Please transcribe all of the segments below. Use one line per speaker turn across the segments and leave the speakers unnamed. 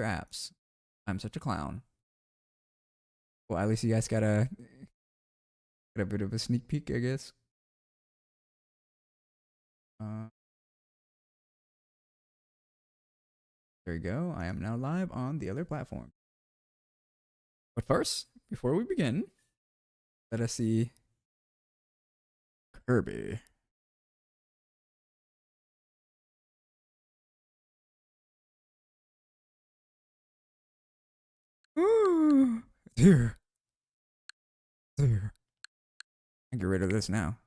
apps. I'm such a clown. Well, at least you guys got a bit of a sneak peek, I guess. Uh, there you go. I am now live on the other platform. But first, before we begin, let us see Kirby. Ooh, dear. There. I can get rid of this now.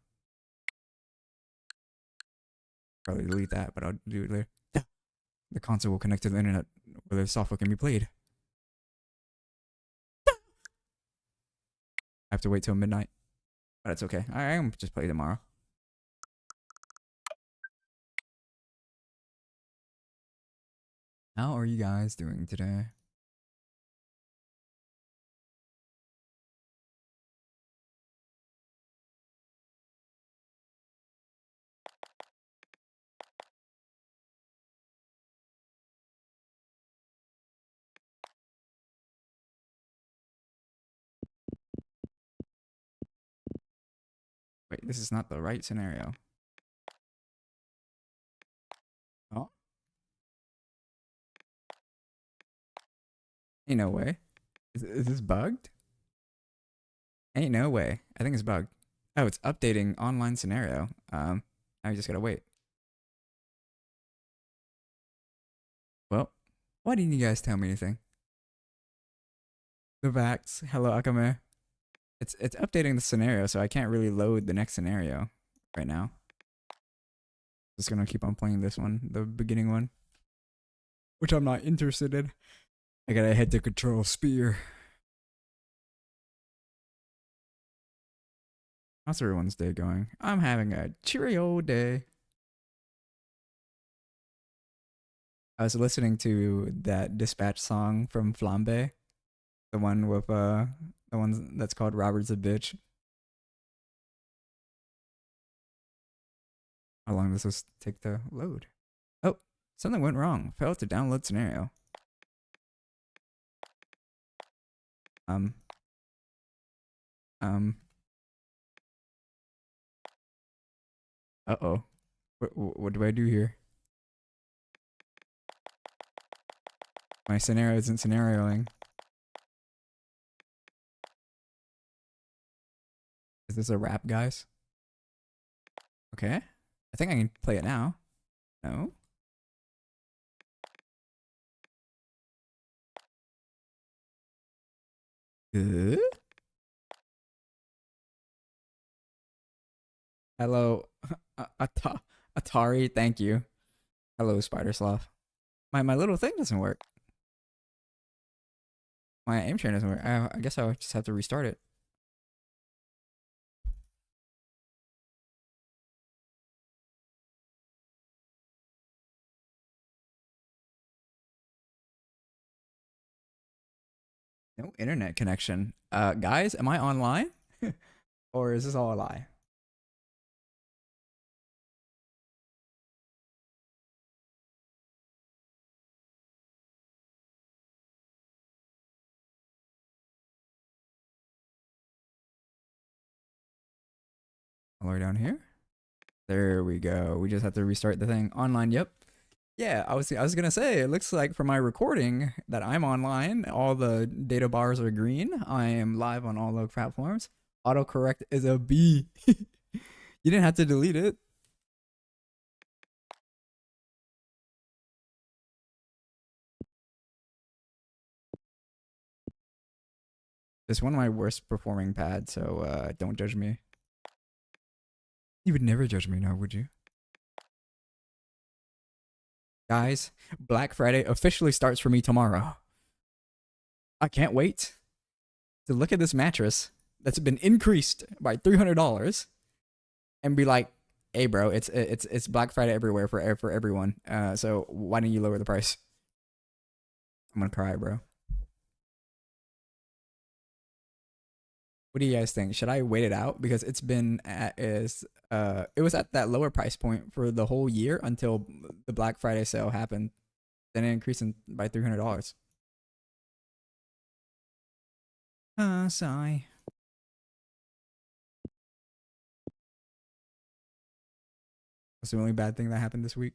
Probably delete that, but I'll do it later. Yeah. The console will connect to the internet where the software can be played. I have to wait till midnight. But it's okay. I am just play tomorrow. How are you guys doing today? Wait, this is not the right scenario. Oh. Ain't no way. Is this bugged? Ain't no way. I think it's bugged. Oh, it's updating online scenario. Now you just gotta wait. Well, why didn't you guys tell me anything? The Vax. Hello, Akame. It's updating the scenario, so I can't really load the next scenario right now. Just gonna keep on playing this one, the beginning one, which I'm not interested in. I gotta head to Control Spear. How's everyone's day going? I'm having a cheerio day. I was listening to that Dispatch song from Flambe, the one with the one that's called Robert's a Bitch. How long does this take to load? Oh, something went wrong. Failed to download scenario. Um. Uh-oh. What do I do here? My scenario isn't scenarioing. Is this a rap, guys? Okay. I think I can play it now. No? Hello, Atari. Thank you. Hello, Spider Sloth. My little thing doesn't work. My aim train doesn't work. I guess I'll just have to restart it. No internet connection. Guys, am I online? Or is this all a lie? All the way down here. There we go. We just have to restart the thing. Online, yep. Yeah, I was gonna say, it looks like for my recording that I'm online. All the data bars are green. I am live on all the platforms. Autocorrect is a B. You didn't have to delete it. It's one of my worst performing pads, so don't judge me. You would never judge me now, would you? Guys, Black Friday officially starts for me tomorrow. I can't wait to look at this mattress that's been increased by $300 and be like, "Hey, bro, it's Black Friday everywhere for everyone. So why didn't you lower the price?" I'm gonna cry, bro. What do you guys think? Should I wait it out because it's been it was at that lower price point for the whole year until the Black Friday sale happened. Then it increased by $300. Sigh. That's the only bad thing that happened this week.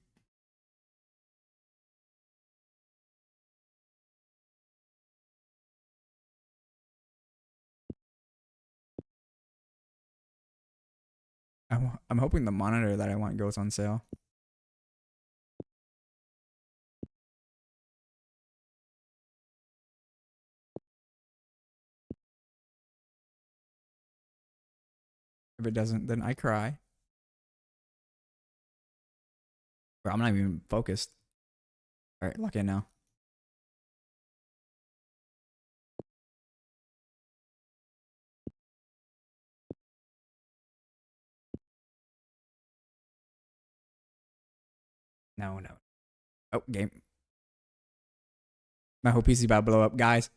I'm hoping the monitor that I want goes on sale. If it doesn't, then I cry. Bro, I'm not even focused. All right, lock in now. No, no. Oh, game. My whole PC about to blow up, guys.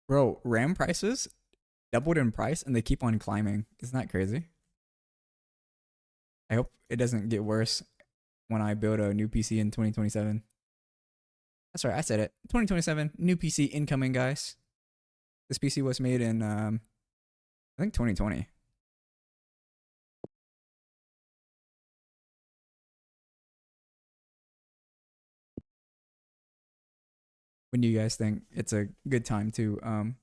Bro, RAM prices doubled in price and they keep on climbing. Isn't that crazy? I hope it doesn't get worse when I build a new PC in 2027. That's right, I said it. 2027, new PC incoming, guys. This PC was made in, I think 2020. When do you guys think it's a good time to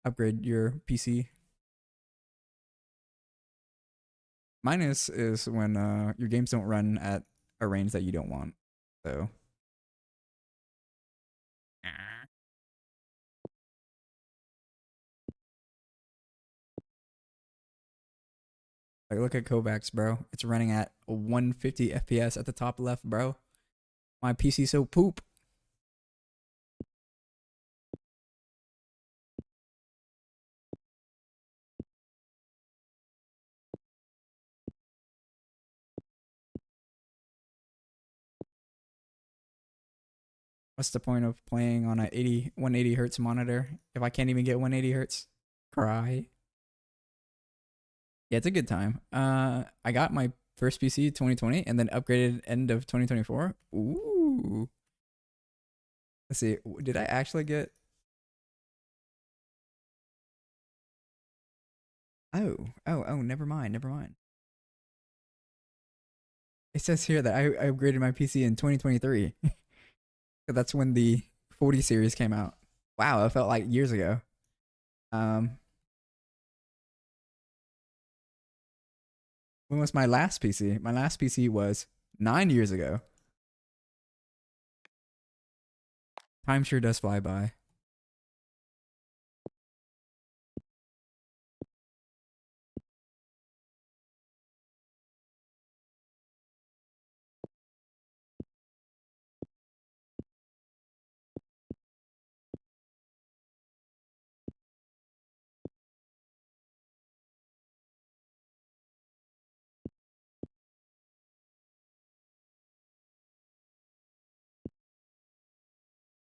upgrade your PC? Mine is when your games don't run at a range that you don't want. So like look at Kovacs, bro. It's running at 150 FPS at the top left, bro. My PC so poop. What's the point of playing on a 180 hertz monitor if I can't even get 180 hertz? Cry. Yeah, it's a good time. I got my first PC 2020 and then upgraded end of 2024. Ooh. Let's see. Did I actually get? Oh. Never mind. Never mind. It says here that I upgraded my PC in 2023. That's when the 40 series came out. Wow, it felt like years ago. Um, when was my last PC? My last PC was 9 years ago. Time sure does fly by.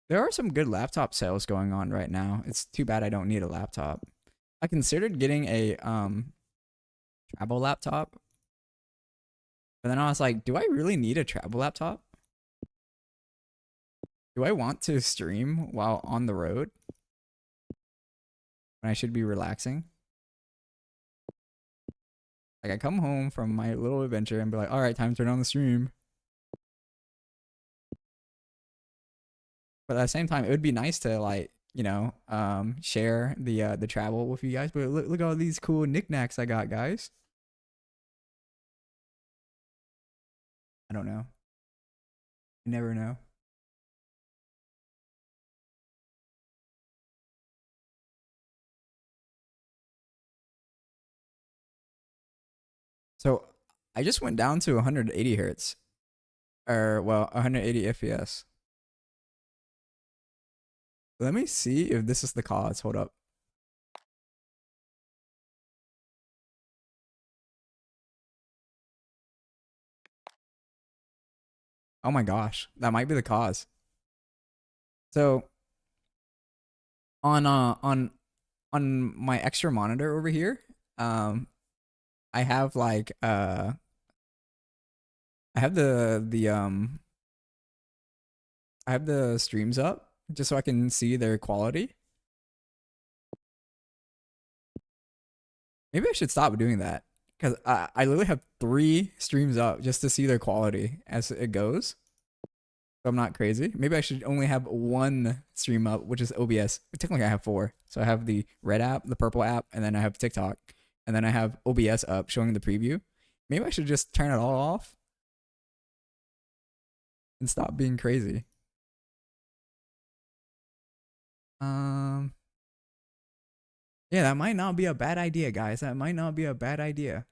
There are some good laptop sales going on right now. It's too bad I don't need a laptop. I considered getting a travel laptop, but then I was like, do I really need a travel laptop? Do I want to stream while on the road when I should be relaxing? Like I come home from my little adventure and be like, all right, time to turn on the stream. But at the same time, it would be nice to like, share the travel with you guys. But look at all these cool knickknacks I got, guys. I don't know. You never know. So I just went down to 180 hertz, or well, 180 FPS. Let me see if this is the cause. Hold up. Oh my gosh, that might be the cause. So on on my extra monitor over here, um, I have like I have the I have the streams up just so I can see their quality. Maybe I should stop doing that because I literally have 3 streams up just to see their quality as it goes. So I'm not crazy. Maybe I should only have 1 stream up, which is OBS. Technically, I have 4. So I have the red app, the purple app, and then I have TikTok, and then I have OBS up showing the preview. Maybe I should just turn it all off and stop being crazy. Um, yeah, that might not be a bad idea, guys. That might not be a bad idea.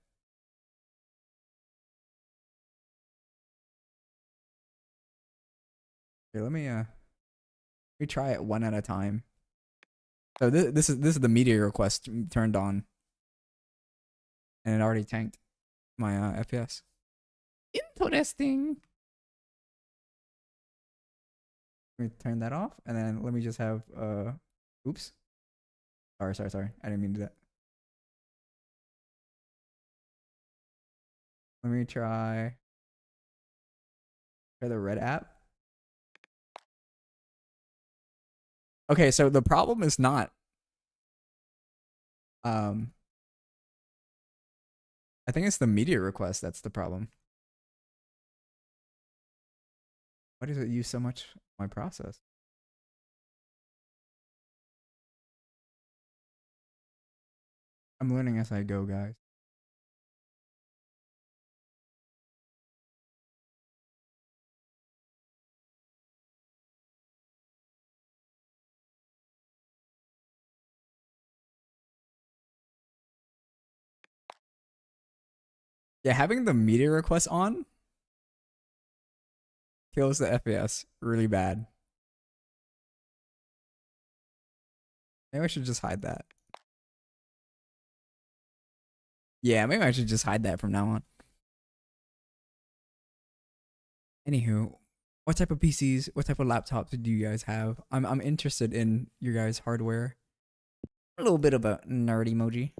Here, let me try it one at a time. So this is the media request turned on, and it already tanked my FPS. Interesting. Let me turn that off, and then let me just have oops. Sorry. I didn't mean to do that. Let me try the red app. Okay, so the problem is not um I think it's the media request that's the problem. Why does it use so much of my process? I'm learning as I go, guys. Yeah, having the media request on kills the FPS really bad. Maybe I should just hide that. Yeah, maybe I should just hide that from now on. Anywho, what type of PCs, what type of laptops do you guys have? I'm interested in your guys' hardware. A little bit of a nerd emoji.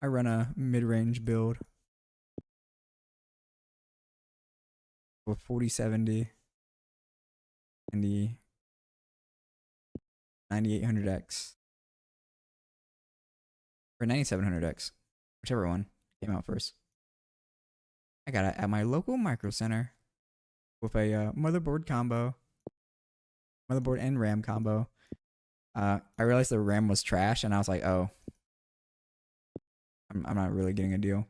I run a mid-range build with 4070 and the 9800X or 9700X, whichever one came out first. I got it at my local micro center with a motherboard and RAM combo. I realized the RAM was trash, and I was like, oh, I'm not really getting a deal.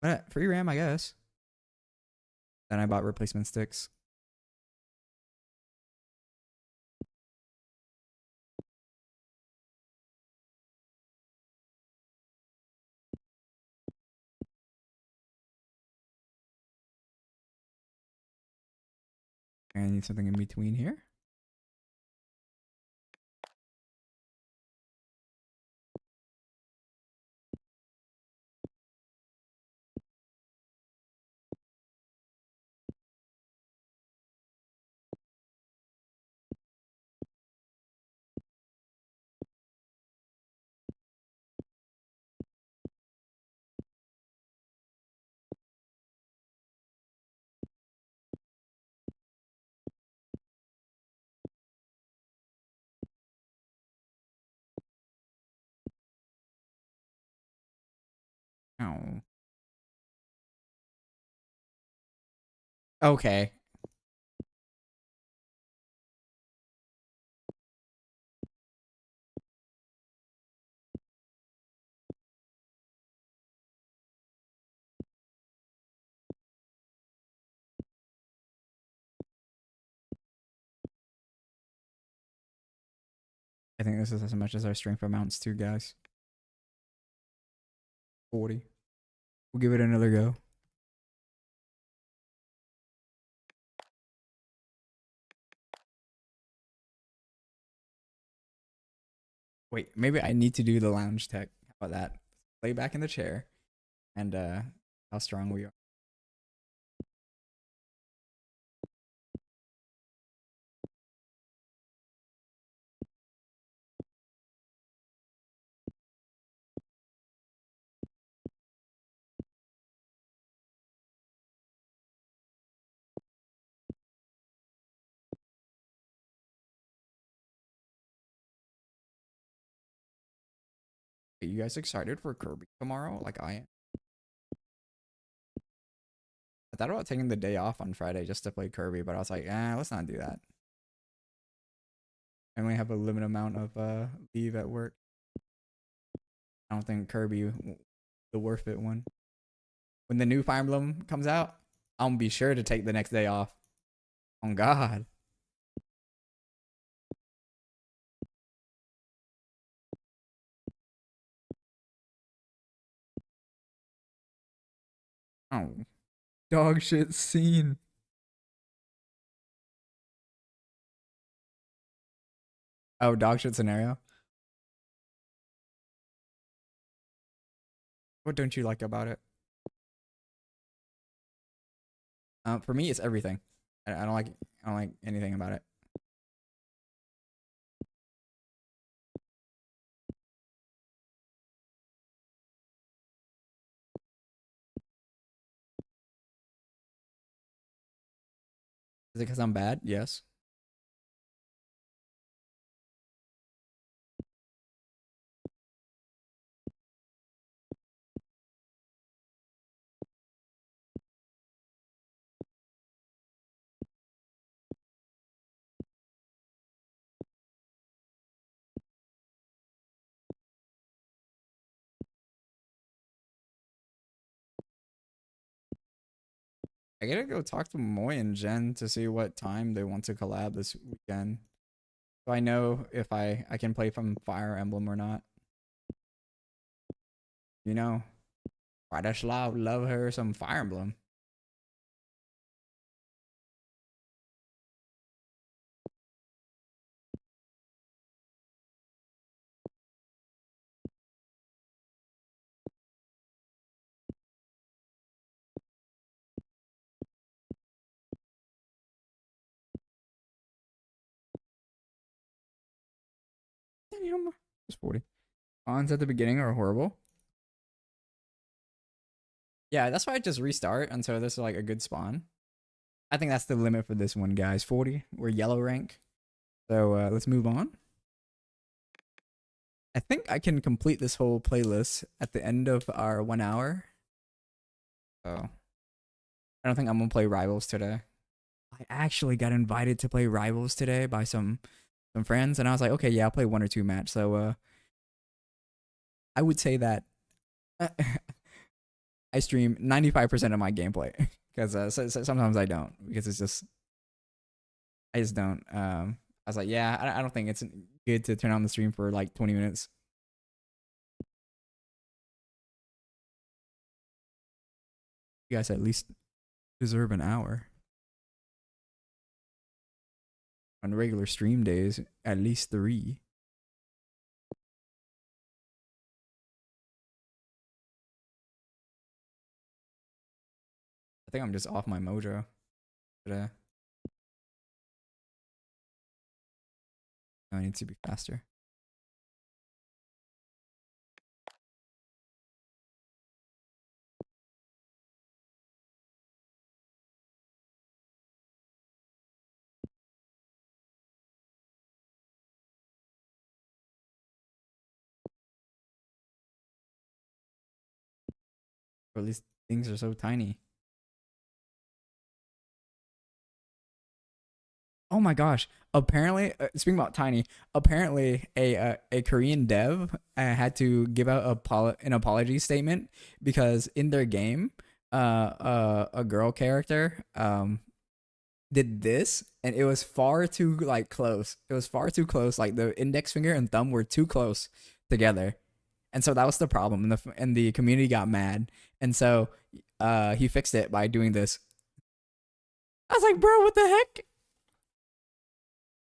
But free RAM, I guess. Then I bought replacement sticks. I need something in between here. Oh. Okay. I think this is as much as our strength amounts to, guys. 40. We'll give it another go. Wait, maybe I need to do the lounge tech. How about that? Lay back in the chair and how strong we are. Are you guys excited for Kirby tomorrow? Like I am. I thought about taking the day off on Friday just to play Kirby, but I was like, let's not do that. I only have a limited amount of leave at work. I don't think Kirby the worth it one. When the new Fire Emblem comes out, I'm gonna be sure to take the next day off. Oh God. Oh, dog shit scene. Oh, dog shit scenario. What don't you like about it? For me, it's everything. I don't like. I don't like anything about it. Is it because I'm bad? Yes. I gotta go talk to Moy and Jen to see what time they want to collab this weekend. So I know if I can play from Fire Emblem or not. You know, Radoslav love her some Fire Emblem. Damn, it's 40. Ons at the beginning are horrible. Yeah, that's why I just restart until this is like a good spawn. I think that's the limit for this one, guys. 40. We're yellow rank. So let's move on. I think I can complete this whole playlist at the end of our 1 hour. So I don't think I'm gonna play Rivals today. I actually got invited to play Rivals today by some friends, and I was like, okay, yeah, I'll play 1 or 2 match. So I would say that I stream 95% of my gameplay because sometimes I don't because it's just I just don't. I was like, yeah, I don't think it's good to turn on the stream for like 20 minutes. You guys at least deserve an hour. On regular stream days, at least 3. I think I'm just off my mojo today. I need to be faster. Or at least things are so tiny. Oh my gosh! Apparently, speaking about tiny, apparently a Korean dev had to give out an apology statement because in their game, a girl character did this and it was far too like close. It was far too close. Like the index finger and thumb were too close together, and so that was the problem. And the community got mad, and so he fixed it by doing this. I was like, bro, what the heck?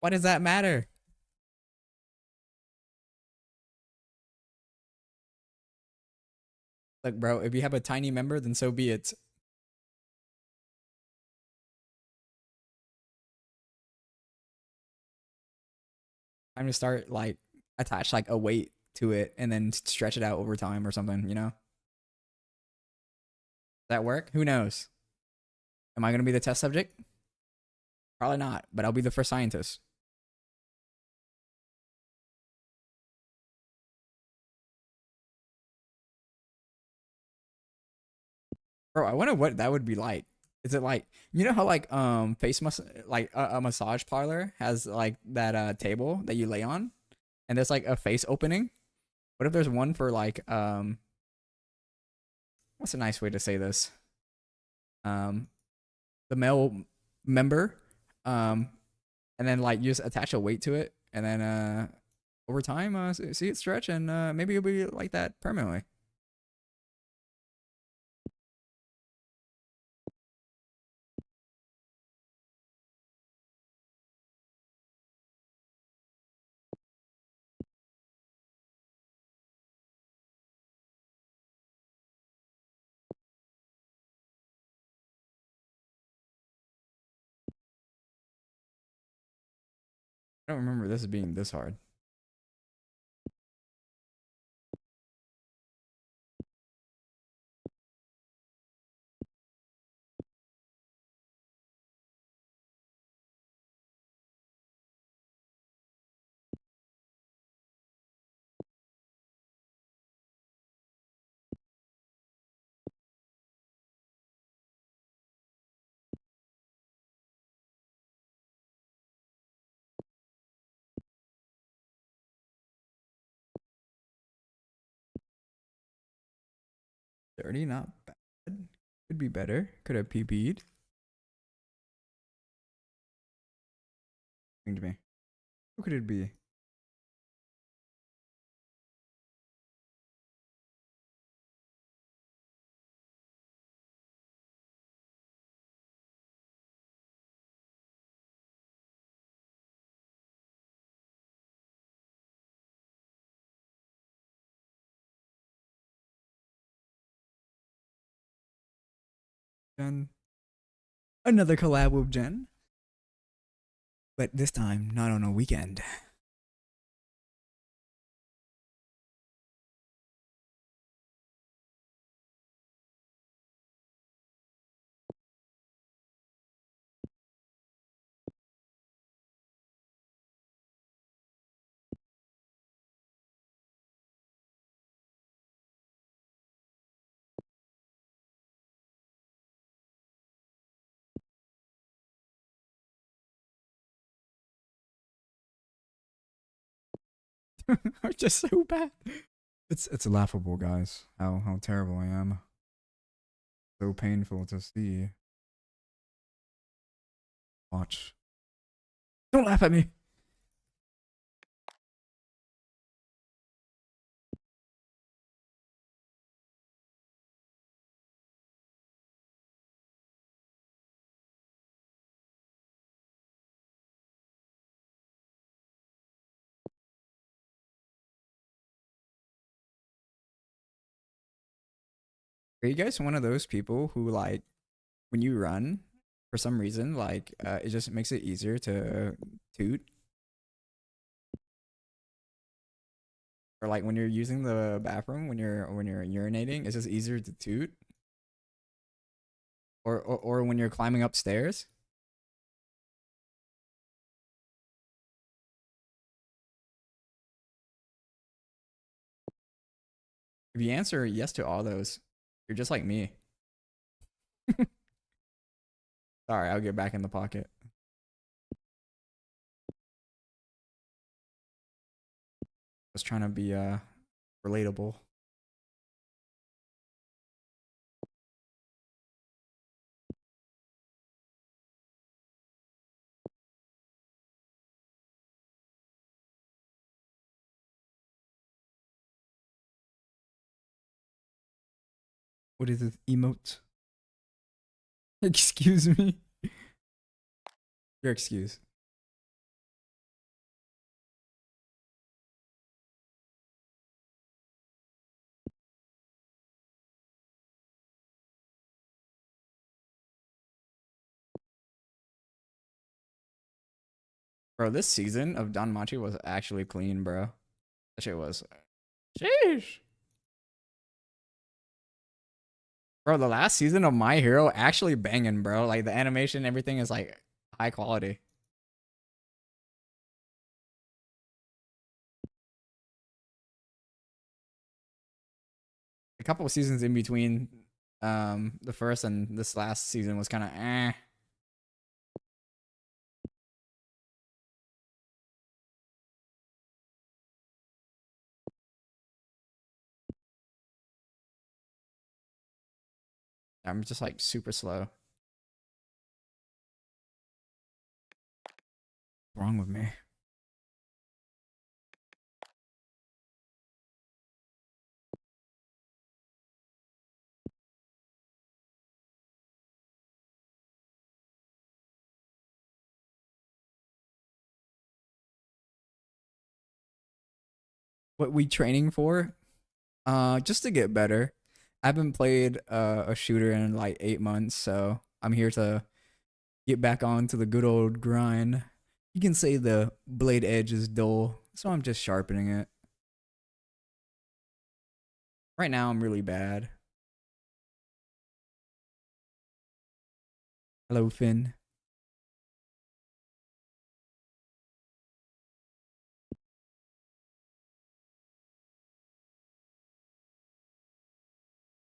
Why does that matter? Like, bro, if you have a tiny member, then so be it. I'm gonna start like attach like a weight to it and then stretch it out over time or something. That work? Who knows? Am I gonna be the test subject? Probably not, but I'll be the first scientist. Bro, I wonder what that would be like. Is it like, you know how like like a massage parlor has like that table that you lay on and there's like a face opening? What if there's one for like what's a nice way to say this? Um the male member, um and then like you just attach a weight to it and then over time see it stretch and maybe it'll be like that permanently. I don't remember this being this hard. Dirty, not bad. Could be better. Could have PB'd. To me. Who could it be? 10. Another collab with Jen, but this time not on a weekend. I'm just so bad. It's laughable, guys. How terrible I am. So painful to see. Watch. Don't laugh at me. Are you guys one of those people who like when you run for some reason like it just makes it easier to toot? Or like when you're using the bathroom when you're urinating, it's just easier to toot? Or when you're climbing upstairs? If you answer yes to all those, you're just like me. Sorry, I'll get back in the pocket. I was trying to be relatable. What is it? Emote? Excuse me. Your excuse. Bro, this season of Don Machi was actually clean, bro. That shit was. Sheesh. Bro, the last season of My Hero actually banging, bro. Like the animation, everything is like high quality. A couple of seasons in between The first and this last season was kind of eh. I'm just like super slow. What's wrong with me? What we training for? Just to get better. I haven't played a shooter in like 8 months, so I'm here to get back on to the good old grind. You can say the blade edge is dull, so I'm just sharpening it. Right now, I'm really bad. Hello, Finn.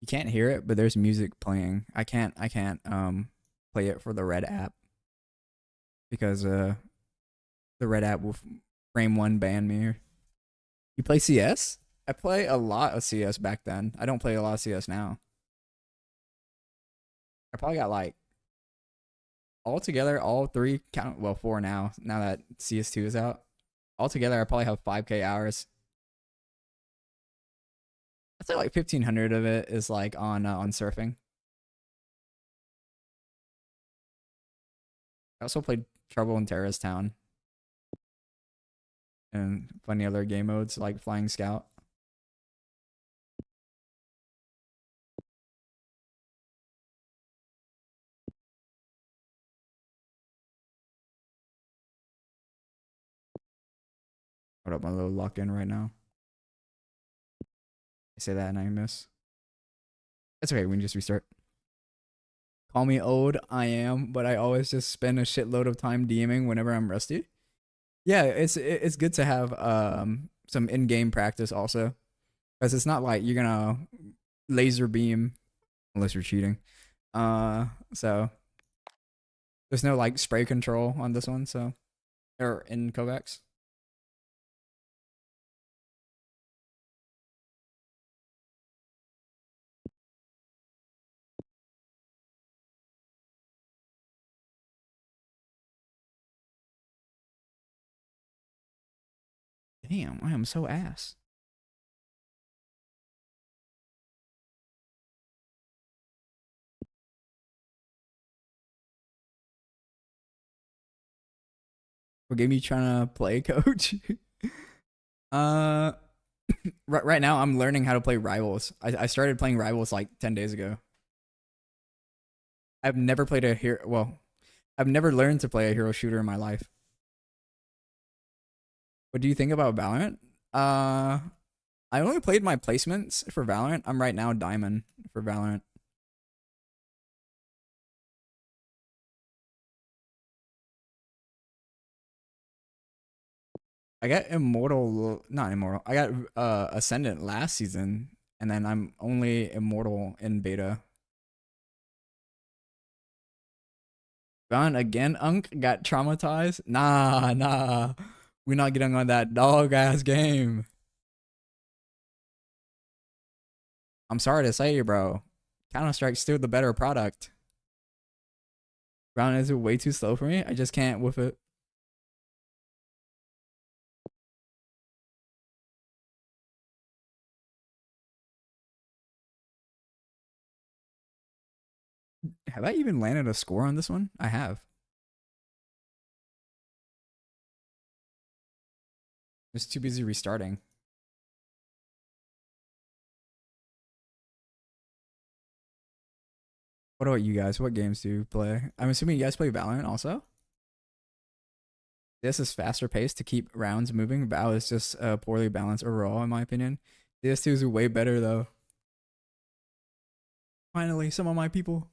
You can't hear it, but there's music playing. I can't play it for the red app because the red app will frame one ban me. You play CS? I play a lot of CS back then. I don't play a lot of CS now. I probably got like altogether all three count well four now that CS2 is out. Altogether I probably have 5k hours. I'd say like 1500 of it is like on surfing. I also played Trouble in Terrorist Town and funny other game modes like Flying Scout. What up, my little lock in right now? I say that and I miss. It's okay, we can just restart. Call me old, I am, but I always just spend a shitload of time DMing whenever I'm rusty. Yeah, it's good to have some in-game practice also, because it's not like you're gonna laser beam unless you're cheating. So there's no like spray control on this one, so or in Kovacs. Damn, I am so ass. What game you trying to play, coach? uh, right now I'm learning how to play Rivals. I started playing Rivals like 10 days ago. I've never played a hero. Well, I've never learned to play a hero shooter in my life. What do you think about Valorant? Uh, I only played my placements for Valorant. I'm right now Diamond for Valorant. I got Immortal, not Immortal. I got Ascendant last season, and then I'm only Immortal in beta. Gone again, Unk got traumatized. Nah. We're not getting on that dog ass game. I'm sorry to say, bro. Counter Strike's still the better product. Ground is way too slow for me. I just can't with it. Have I even landed a score on this one? I have. Just too busy restarting. What about you guys? What games do you play? I'm assuming you guys play Valorant also? This is faster paced to keep rounds moving. Val is just poorly balanced overall, in my opinion. DS2 is way better though. Finally, some of my people.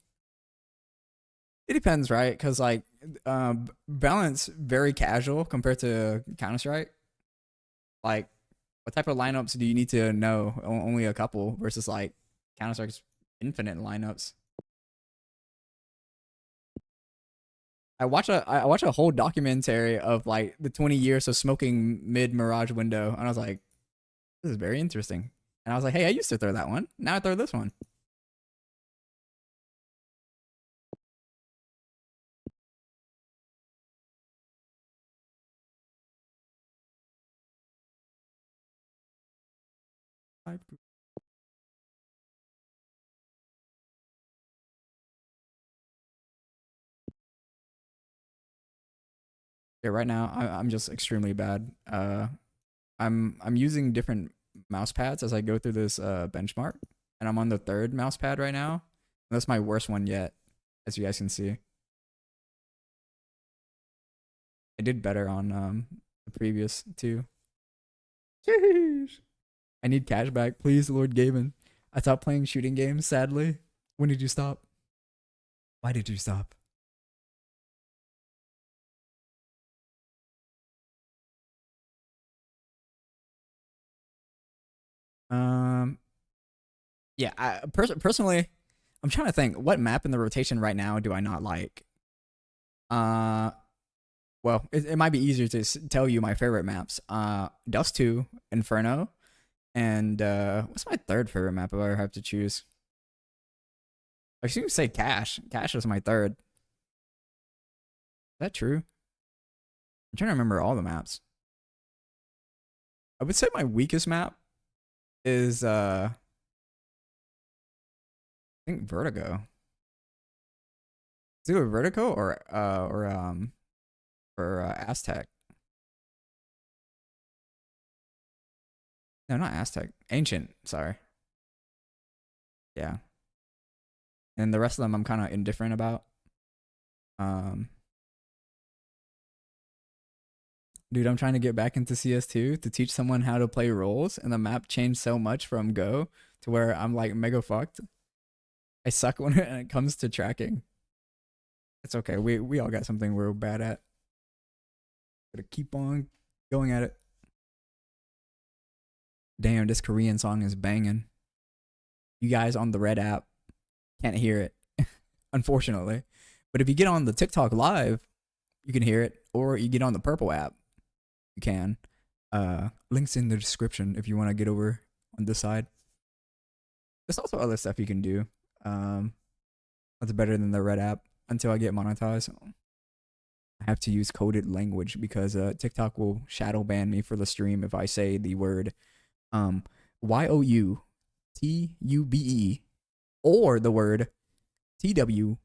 It depends, right? Because like, Valorant's very casual compared to Counter Strike. Like, what type of lineups do you need to know? Only a couple versus like Counter Strike's infinite lineups. I watch a whole documentary of like the 20 years of smoking mid Mirage window, and I was like, this is very interesting. And I was like, hey, I used to throw that one. Now I throw this one. Yeah, right now I'm just extremely bad. I'm using different mouse pads as I go through this benchmark, and I'm on the third mouse pad right now. That's my worst one yet, as you guys can see. I did better on the previous two. Sheesh. I need cash back, please, Lord Gaben. I stopped playing shooting games, sadly. When did you stop? Why did you stop? Um, yeah, personally, I'm trying to think what map in the rotation right now do I not like. Uh, well, it might be easier to tell you my favorite maps. Dust 2, Inferno, and what's my third favorite map if I ever have to choose? I should say Cache. Cache is my third. Is that true? I'm trying to remember all the maps. I would say my weakest map is I think Vertigo. It's either Vertigo or Aztec. No, not Aztec. Ancient. Sorry. Yeah. And the rest of them I'm kind of indifferent about. Um, dude, I'm trying to get back into CS2 to teach someone how to play roles, and the map changed so much from Go to where I'm like mega fucked. I suck when it comes to tracking. It's okay. We all got something we're bad at. Gotta keep on going at it. Damn, this Korean song is banging. You guys on the red app can't hear it, unfortunately. But if you get on the TikTok live, you can hear it, or you get on the purple app, you can. Links in the description if you want to get over on this side. There's also other stuff you can do. That's better than the red app until I get monetized. I have to use coded language because TikTok will shadow ban me for the stream if I say the word YOUTUBE or the word TWITCH.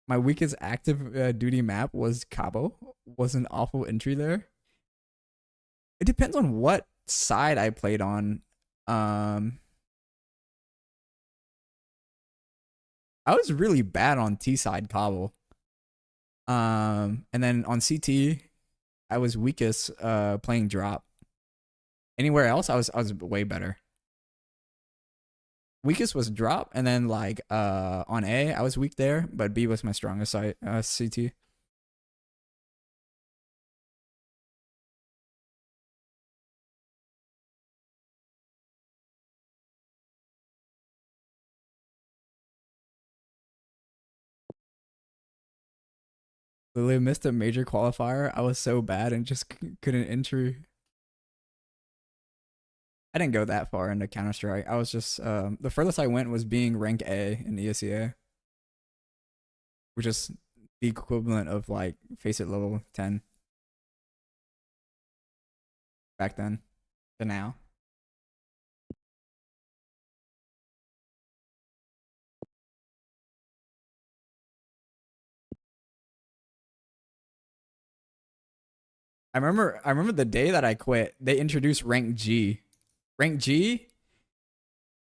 My weakest active duty map was Cabo. Was an awful entry there. It depends on what side I played on. I was really bad on T side Cobble. And then on CT, I was weakest playing drop. Anywhere else, I was way better. Weakest was drop, and then like on A, I was weak there, but B was my strongest side CT. Literally missed a major qualifier. I was so bad and just couldn't enter. I didn't go that far into Counter Strike. I was just the furthest I went was being rank A in ESEA, which is the equivalent of like Face It level 10 back then to now. I remember the day that I quit, they introduced rank G. Rank G.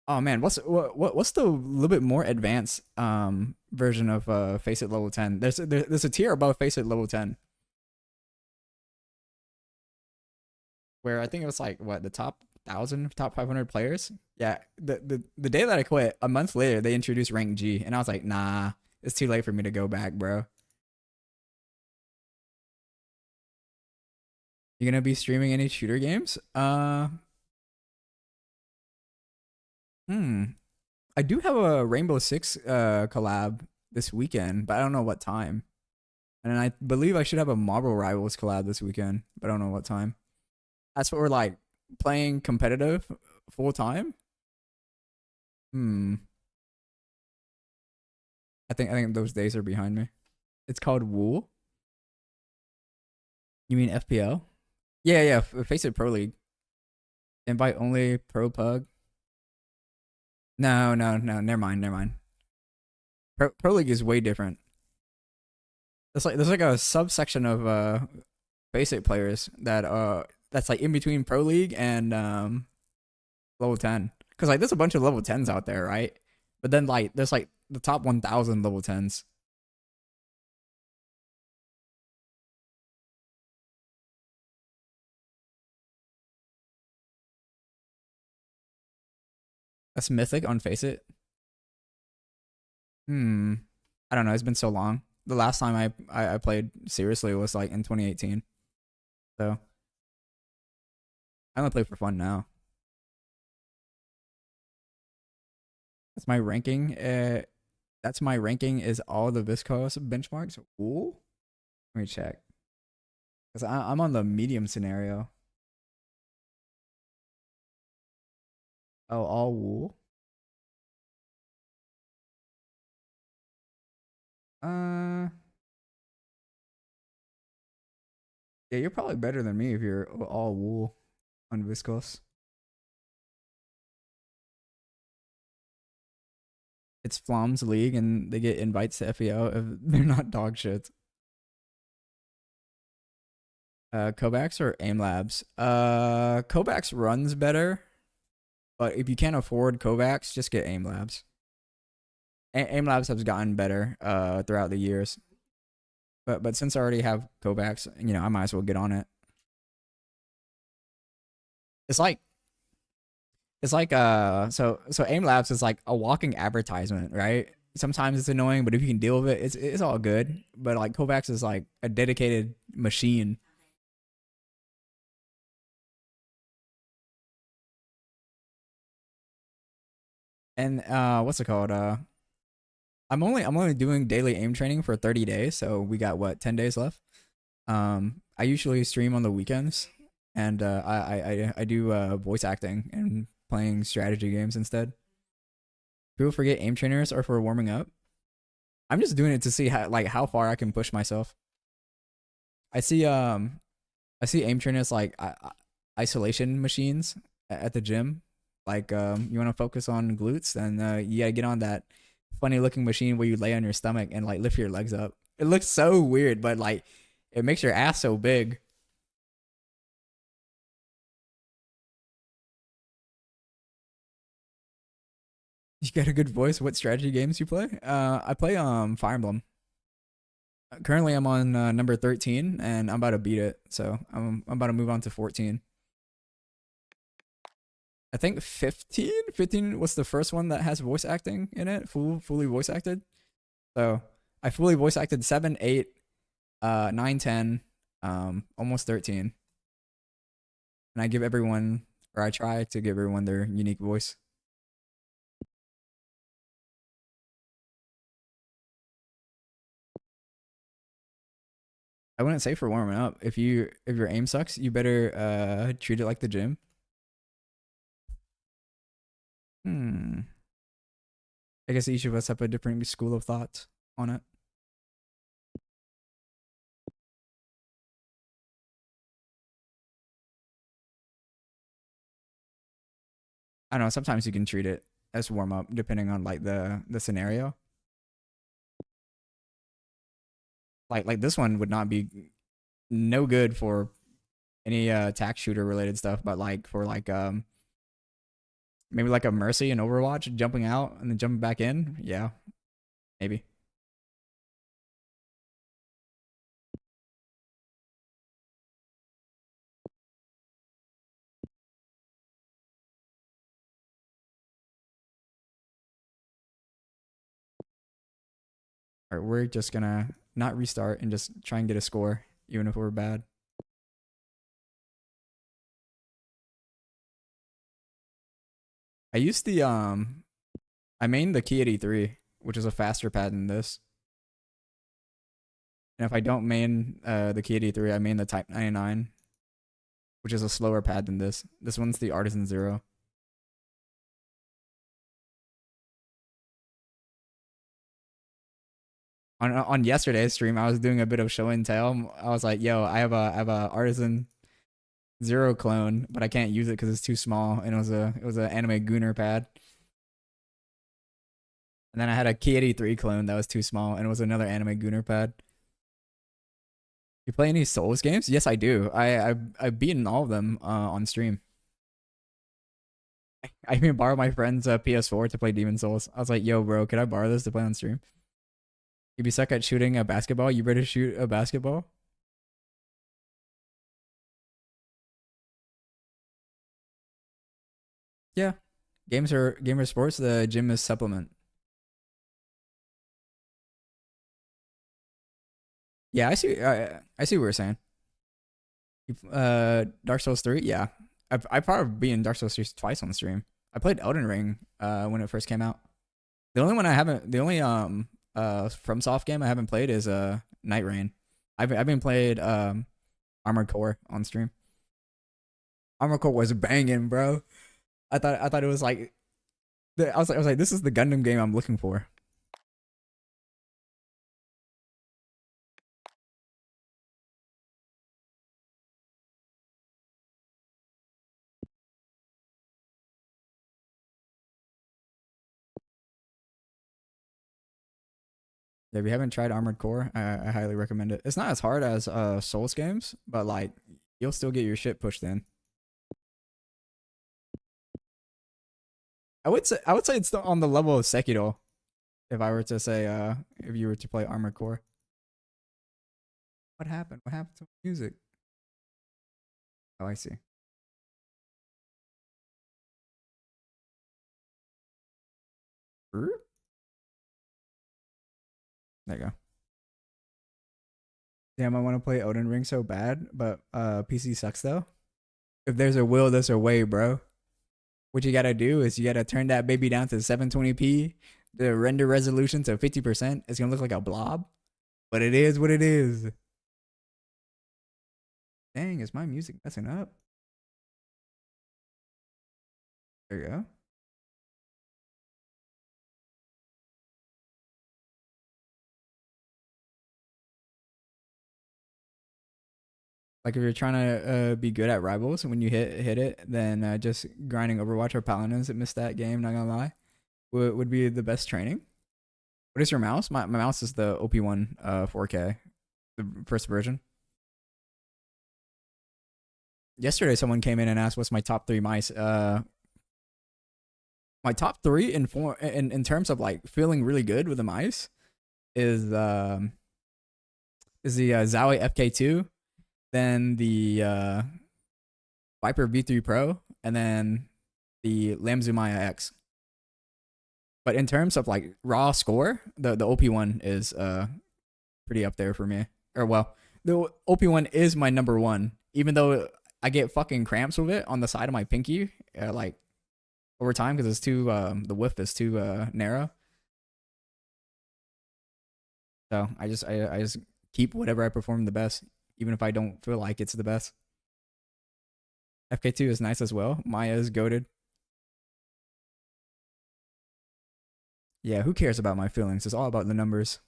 Oh man, what's the little bit more advanced version of Face It level 10? There's a tier above Face It level 10 where I think it was like what the top 1,000, top 500 players. Yeah, the day that I quit, a month later they introduced rank G, and I was like, nah, it's too late for me to go back, bro. You gonna be streaming any shooter games? Hmm. I do have a Rainbow Six collab this weekend, but I don't know what time. And I believe I should have a Marvel Rivals collab this weekend, but I don't know what time. As for like playing competitive full time, hmm. I think those days are behind me. It's called Wool. You mean FPL? Yeah, yeah. Face it Pro League. Invite only Pro Pug. No, no, no. Never mind. Never mind. Pro League is way different. There's like a subsection of basic players that that's like in between Pro League and level 10. Cause like there's a bunch of level 10s out there, right? But then like there's like the top 1,000 level 10s. That's mythic on Face It. Hmm. I don't know. It's been so long. The last time I played seriously was like in 2018. So I only play for fun now. That's my ranking. That's my ranking is all the Viscos benchmarks. Ooh. Let me check. Cause I'm on the medium scenario. Oh, all wool. Uh, yeah, you're probably better than me if you're all wool on Viscos. It's Flom's league, and they get invites to FEO if they're not dog shit. Kovacs or Aim Labs? Kovacs runs better, but if you can't afford Kovacs, just get Aim Labs. Aim Labs has gotten better throughout the years, but since I already have Kovacs, I might as well get on it. It's like so Aim Labs is like a walking advertisement, right? Sometimes it's annoying, but if you can deal with it, it's all good. But like Kovacs is like a dedicated machine. And what's it called? I'm only doing daily aim training for 30 days, so we got what 10 days left. I usually stream on the weekends, and I do voice acting and playing strategy games instead. People forget aim trainers are for warming up. I'm just doing it to see how far I can push myself. I see I see aim trainers like isolation machines at the gym. Like you want to focus on glutes, then you gotta get on that funny looking machine where you lay on your stomach and like lift your legs up. It looks so weird, but like it makes your ass so big. You got a good voice. What strategy games you play? I play Fire Emblem. Currently, I'm on number 13, and I'm about to beat it. So I'm about to move on to 14. I think 15. 15 was the first one that has voice acting in it, fully voice acted. So I fully voice acted 7, 8, 9, 10, almost 13, and I give everyone, or I try to give everyone their unique voice. I wouldn't say for warming up. If your aim sucks, you better treat it like the gym. Hmm. I guess each of us have a different school of thought on it. I don't know. Sometimes you can treat it as warm up, depending on like the scenario. Like this one would not be no good for any attack shooter related stuff, but like for like maybe like a Mercy in Overwatch, jumping out and then jumping back in. Yeah, maybe. All right, we're just gonna not restart and just try and get a score, even if we're bad. I used I mained the Key 83, which is a faster pad than this. And if I don't main the Key 83, I main the Type 99, which is a slower pad than this. This one's the Artisan Zero. On yesterday's stream, I was doing a bit of show and tell. I was like, "Yo, I have a Artisan Zero clone, but I can't use it because it's too small." And it was an anime Gunner pad. And then I had a Key 83 clone that was too small, and it was another anime Gunner pad. You play any Souls games? Yes, I do. I've beaten all of them on stream. I even borrowed my friend's PS4 to play Demon Souls. I was like, "Yo, bro, could I borrow this to play on stream?" You'd be suck at shooting a basketball. You better shoot a basketball. Yeah, gamer sports. The gym is supplement. Yeah, I see what you're saying. Dark Souls 3. Yeah, I probably beaten Dark Souls 3 twice on stream. I played Elden Ring when it first came out. The only FromSoft game I haven't played is Night Rain. I've been played Armored Core on stream. Armored Core was banging, bro. I thought it was like I was like this is the Gundam game I'm looking for. Yeah, if you haven't tried Armored Core, I highly recommend it. It's not as hard as Souls games, but like you'll still get your shit pushed in. I would say it's still on the level of Sekiro. If I were to say if you were to play Armored Core. What happened? What happened to music? Oh, I see. There you go. Damn, I want to play Elden Ring so bad, but PC sucks though. If there's a will, there's a way, bro. What you gotta do is you gotta turn that baby down to 720p. The render resolution to 50%. It's gonna look like a blob, but it is what it is. Dang, is my music messing up? There you go. Like if you're trying to be good at rivals, when you hit it, then just grinding Overwatch or Paladins that missed that game. Not gonna lie, would be the best training. What is your mouse? My mouse is the OP1 4K, the first version. Yesterday, someone came in and asked, "What's my top three mice?" My top three in terms of like feeling really good with the mice is the Zowie FK2, then the Viper V3 Pro, and then the Lamzu Maya X. But in terms of like raw score, the OP1 is pretty up there for me. Or well, the OP1 is my number one, even though I get fucking cramps with it on the side of my pinky, like over time because it's too the width is too narrow. So I just keep whatever I perform the best, even if I don't feel like it's the best. FK2 is nice as well. Maya is goaded. Yeah, who cares about my feelings? It's all about the numbers.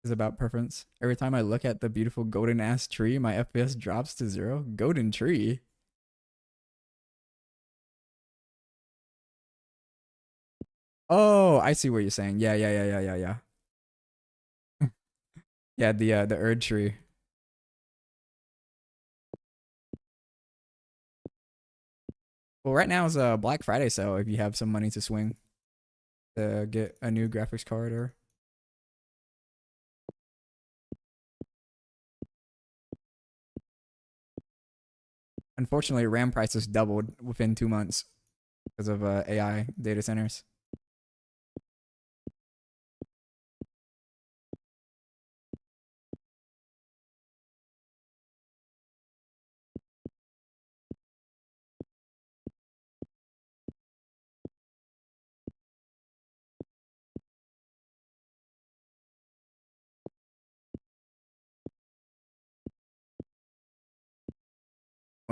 It's about preference. Every time I look at the beautiful golden ass tree, my FPS drops to 0. Golden tree. Oh, I see what you're saying. Yeah. Yeah, the Erd tree. Well, right now is a Black Friday sale if you have some money to swing to get a new graphics card or unfortunately RAM prices doubled within 2 months because of AI data centers.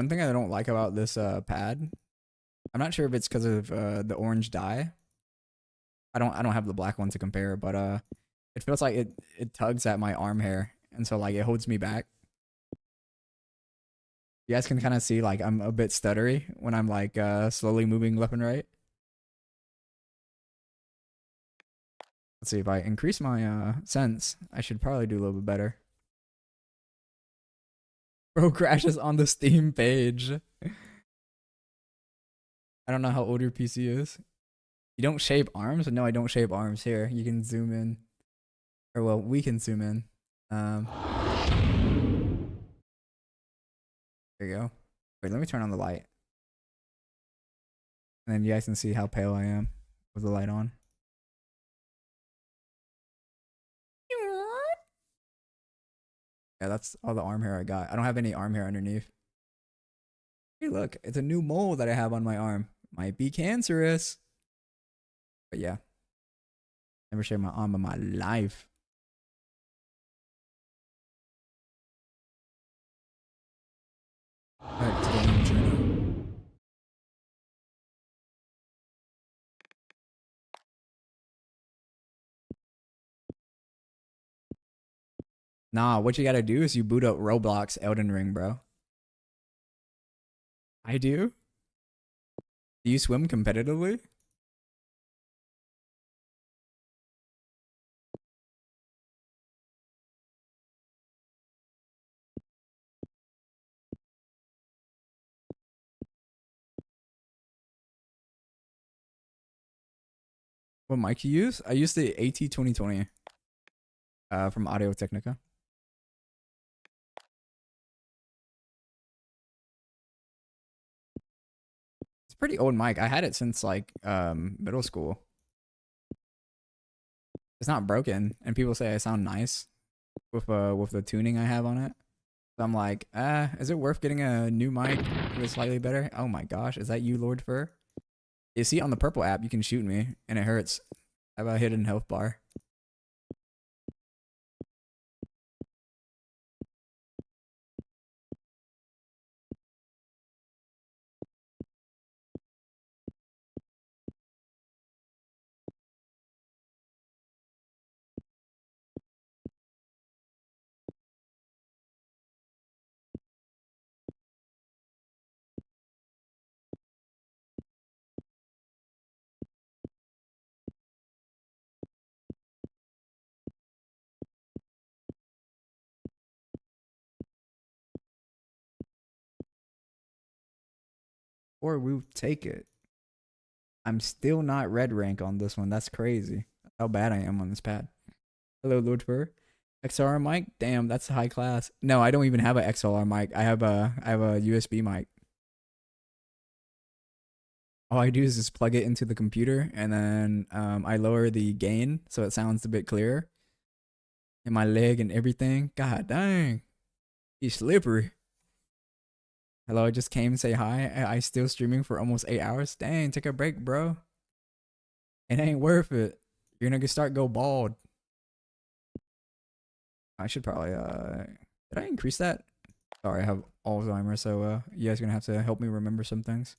One thing I don't like about this pad, I'm not sure if it's because of the orange dye. I don't have the black one to compare, but it feels like it tugs at my arm hair, and so like it holds me back. You guys can kind of see like I'm a bit stuttery when I'm like slowly moving left and right. Let's see, if I increase my sense, I should probably do a little bit better. Bro crashes on the Steam page. I don't know how old your PC is. You don't shape arms? No, I don't shape arms. Here, you can zoom in. Or well, we can zoom in. Um, there you go. Wait, let me turn on the light. And then you guys can see how pale I am with the light on. Yeah, that's all the arm hair I got. I don't have any arm hair underneath. Hey, look, it's a new mole that I have on my arm. Might be cancerous. But yeah. Never shaved my arm in my life. Back to the main channel. Nah, what you gotta do is you boot up Roblox Elden Ring, bro. I do? Do you swim competitively? What mic you use? I use the AT2020 from Audio Technica. It's a pretty old mic. I had it since like middle school. It's not broken, and people say I sound nice with the tuning I have on it. So I'm like, is it worth getting a new mic that's slightly better? Oh my gosh, is that you, Lord Fur? You see on the purple app, you can shoot me, and it hurts. I have a hidden health bar. Or we take it. I'm still not red rank on this one. That's crazy. How bad I am on this pad. Hello, Lord Fur. XLR mic? Damn, that's high class. No, I don't even have an XLR mic. I have a USB mic. All I do is just plug it into the computer, and then I lower the gain so it sounds a bit clearer. And my leg and everything. God dang. He's slippery. Hello, I just came to say hi. I still streaming for almost 8 hours. Dang, take a break, bro. It ain't worth it. You're gonna start go bald. I should probably did I increase that? Sorry, I have Alzheimer's, so you guys are gonna have to help me remember some things.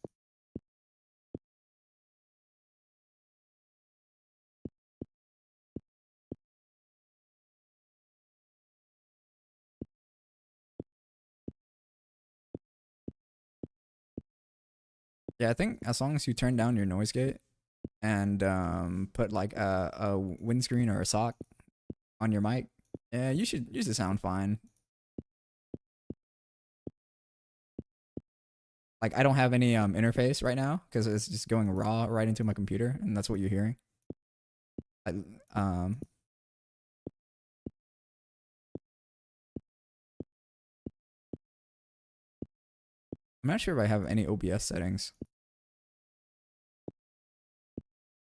Yeah, I think as long as you turn down your noise gate and put like a windscreen or a sock on your mic, yeah, you should sound fine. Like I don't have any interface right now because it's just going raw right into my computer, and that's what you're hearing. I, um, I'm not sure if I have any OBS settings.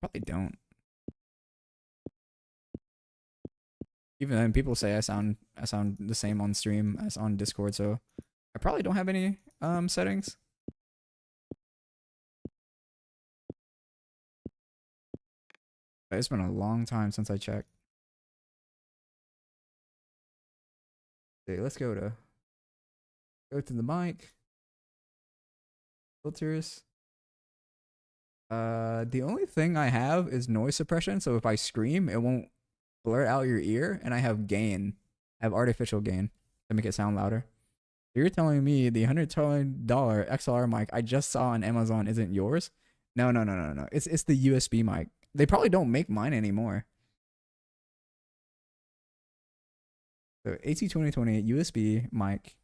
Probably don't. Even then, people say I sound the same on stream as on Discord, so I probably don't have any settings. But it's been a long time since I checked. Okay, let's go to the mic. Filters. The only thing I have is noise suppression, so if I scream, it won't blur out your ear, and I have gain. I have artificial gain to make it sound louder. You're telling me the $120 XLR mic I just saw on Amazon isn't yours? No, no, no, no, no. It's the USB mic. They probably don't make mine anymore. So AT2020 USB mic.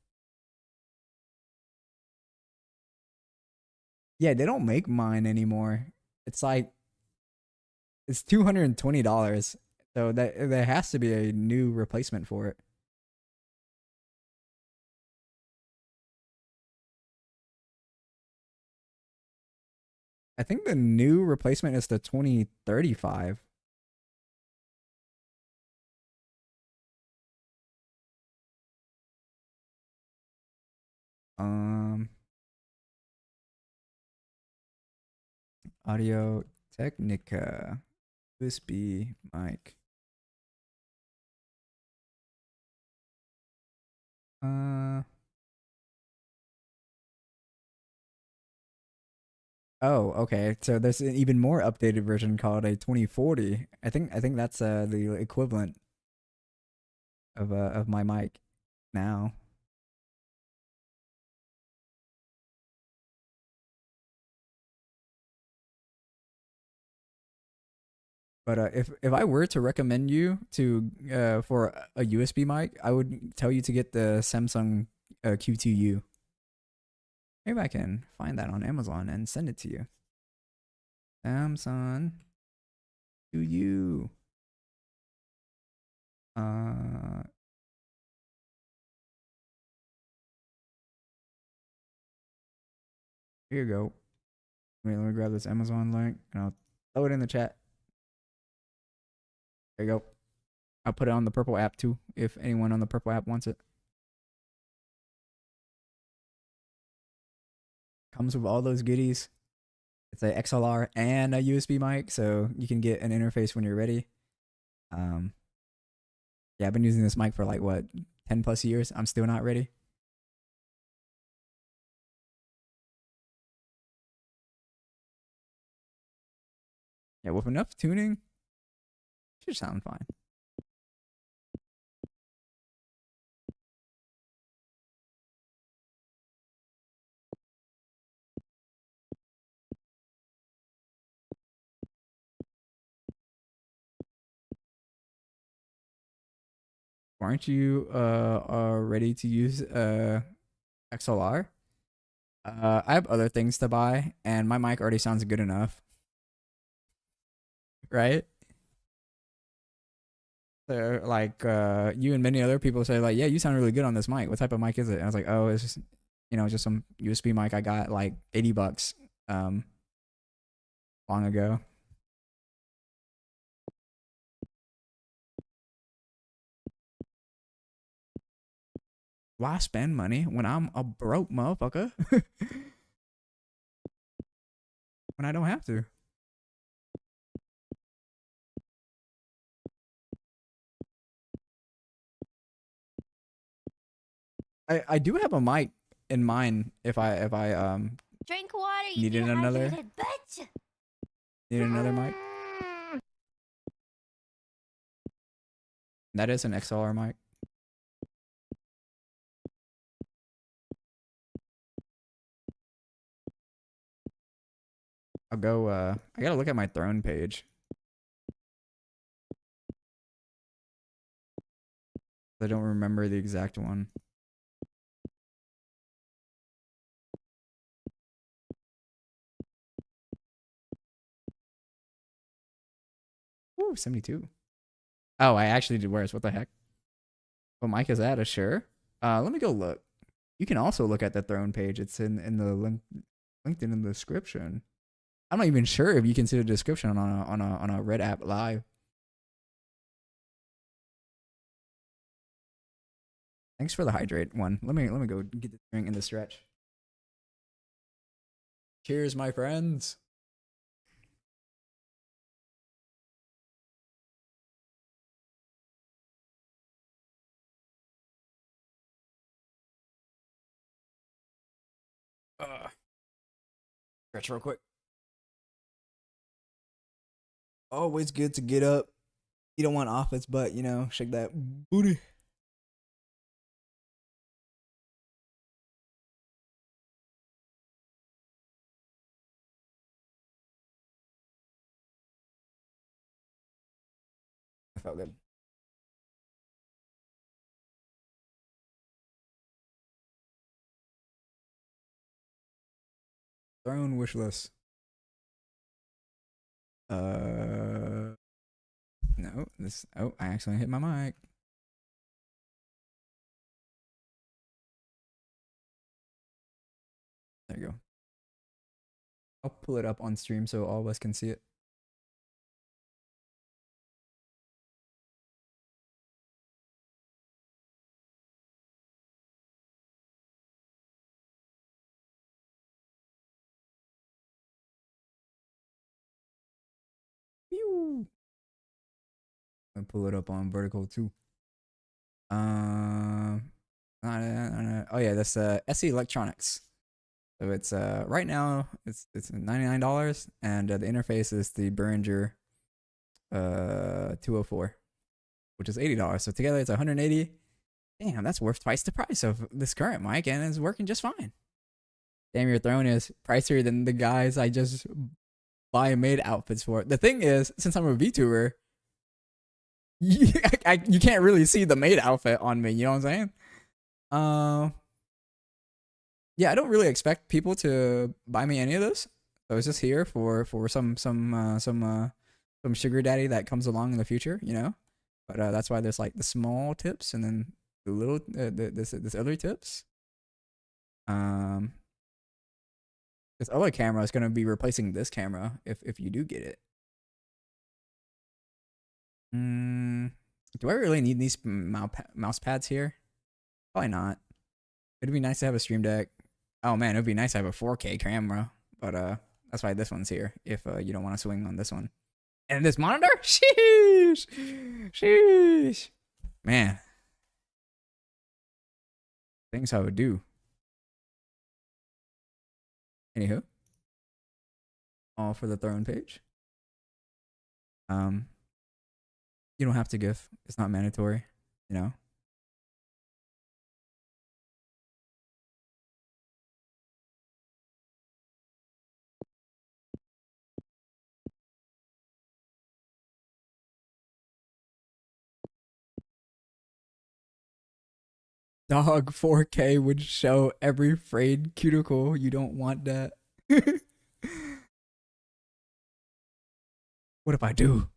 Yeah, they don't make mine anymore. It's like it's $220. So that there has to be a new replacement for it. I think the new replacement is the 2035. Um, Audio Technica USB mic. Uh oh, okay. So there's an even more updated version called a 2040. I think that's the equivalent of my mic now. But if I were to recommend you to for a USB mic, I would tell you to get the Samsung Q2U. Maybe I can find that on Amazon and send it to you. Samsung Q2U. Uh, Here you go. Wait, let me grab this Amazon link and I'll throw it in the chat. There you go. I'll put it on the purple app too, if anyone on the purple app wants it. Comes with all those goodies. It's a XLR and a USB mic, so you can get an interface when you're ready. Yeah, I've been using this mic for like what, 10 plus years. I'm still not ready. Yeah, with enough tuning, should sound fine. Aren't you ready to use XLR? I have other things to buy, and my mic already sounds good enough, right? So like you and many other people say like, yeah, you sound really good on this mic. What type of mic is it? And I was like, oh, it's just just some USB mic I got like $80 long ago. Why spend money when I'm a broke motherfucker? When I don't have to. I do have a mic in mind if I
Drink water, you
needed another
dehydrated bitch.
needed another mic. That is an XLR mic. I'll go I gotta look at my throne page. I don't remember the exact one. Ooh, 72. Oh, I actually did worse. What the heck? What mic is that? A Shure? Let me go look. You can also look at the throne page. It's in the link linked in the description. I'm not even sure if you can see the description on a Red App Live. Thanks for the hydrate one. Let me go get the drink in the stretch. Cheers, my friends. Stretch real quick. Always good to get up. You don't want office, but you know, shake that booty. I felt good. Throne wish list. No, this. Oh, I accidentally hit my mic. There you go. I'll pull it up on stream so all of us can see it. Pew. I'll pull it up on vertical too. Oh yeah, that's SE Electronics. So it's right now it's $99 and the interface is the Behringer 204, which is $80. So together it's 180. Damn, that's worth twice the price of this current mic and it's working just fine. Damn, your throne is pricier than the guys I just buy made outfits for. The thing is, since I'm a VTuber, you can't really see the maid outfit on me. You know what I'm saying? Yeah, I don't really expect people to buy me any of this. So it's just here for some sugar daddy that comes along in the future, you know. But that's why there's like the small tips and then the little this other tips. This other camera is gonna be replacing this camera if you do get it. Do I really need these mouse pads here? Probably not. It'd be nice to have a stream deck. Oh man, it'd be nice to have a 4K camera, but that's why this one's here. If you don't want to swing on this one, and this monitor, sheesh, sheesh, man, things I would do. Anywho, all for the throne page. You don't have to give. It's not mandatory, you know. Dog 4K would show every frayed cuticle. You don't want that. What if I do?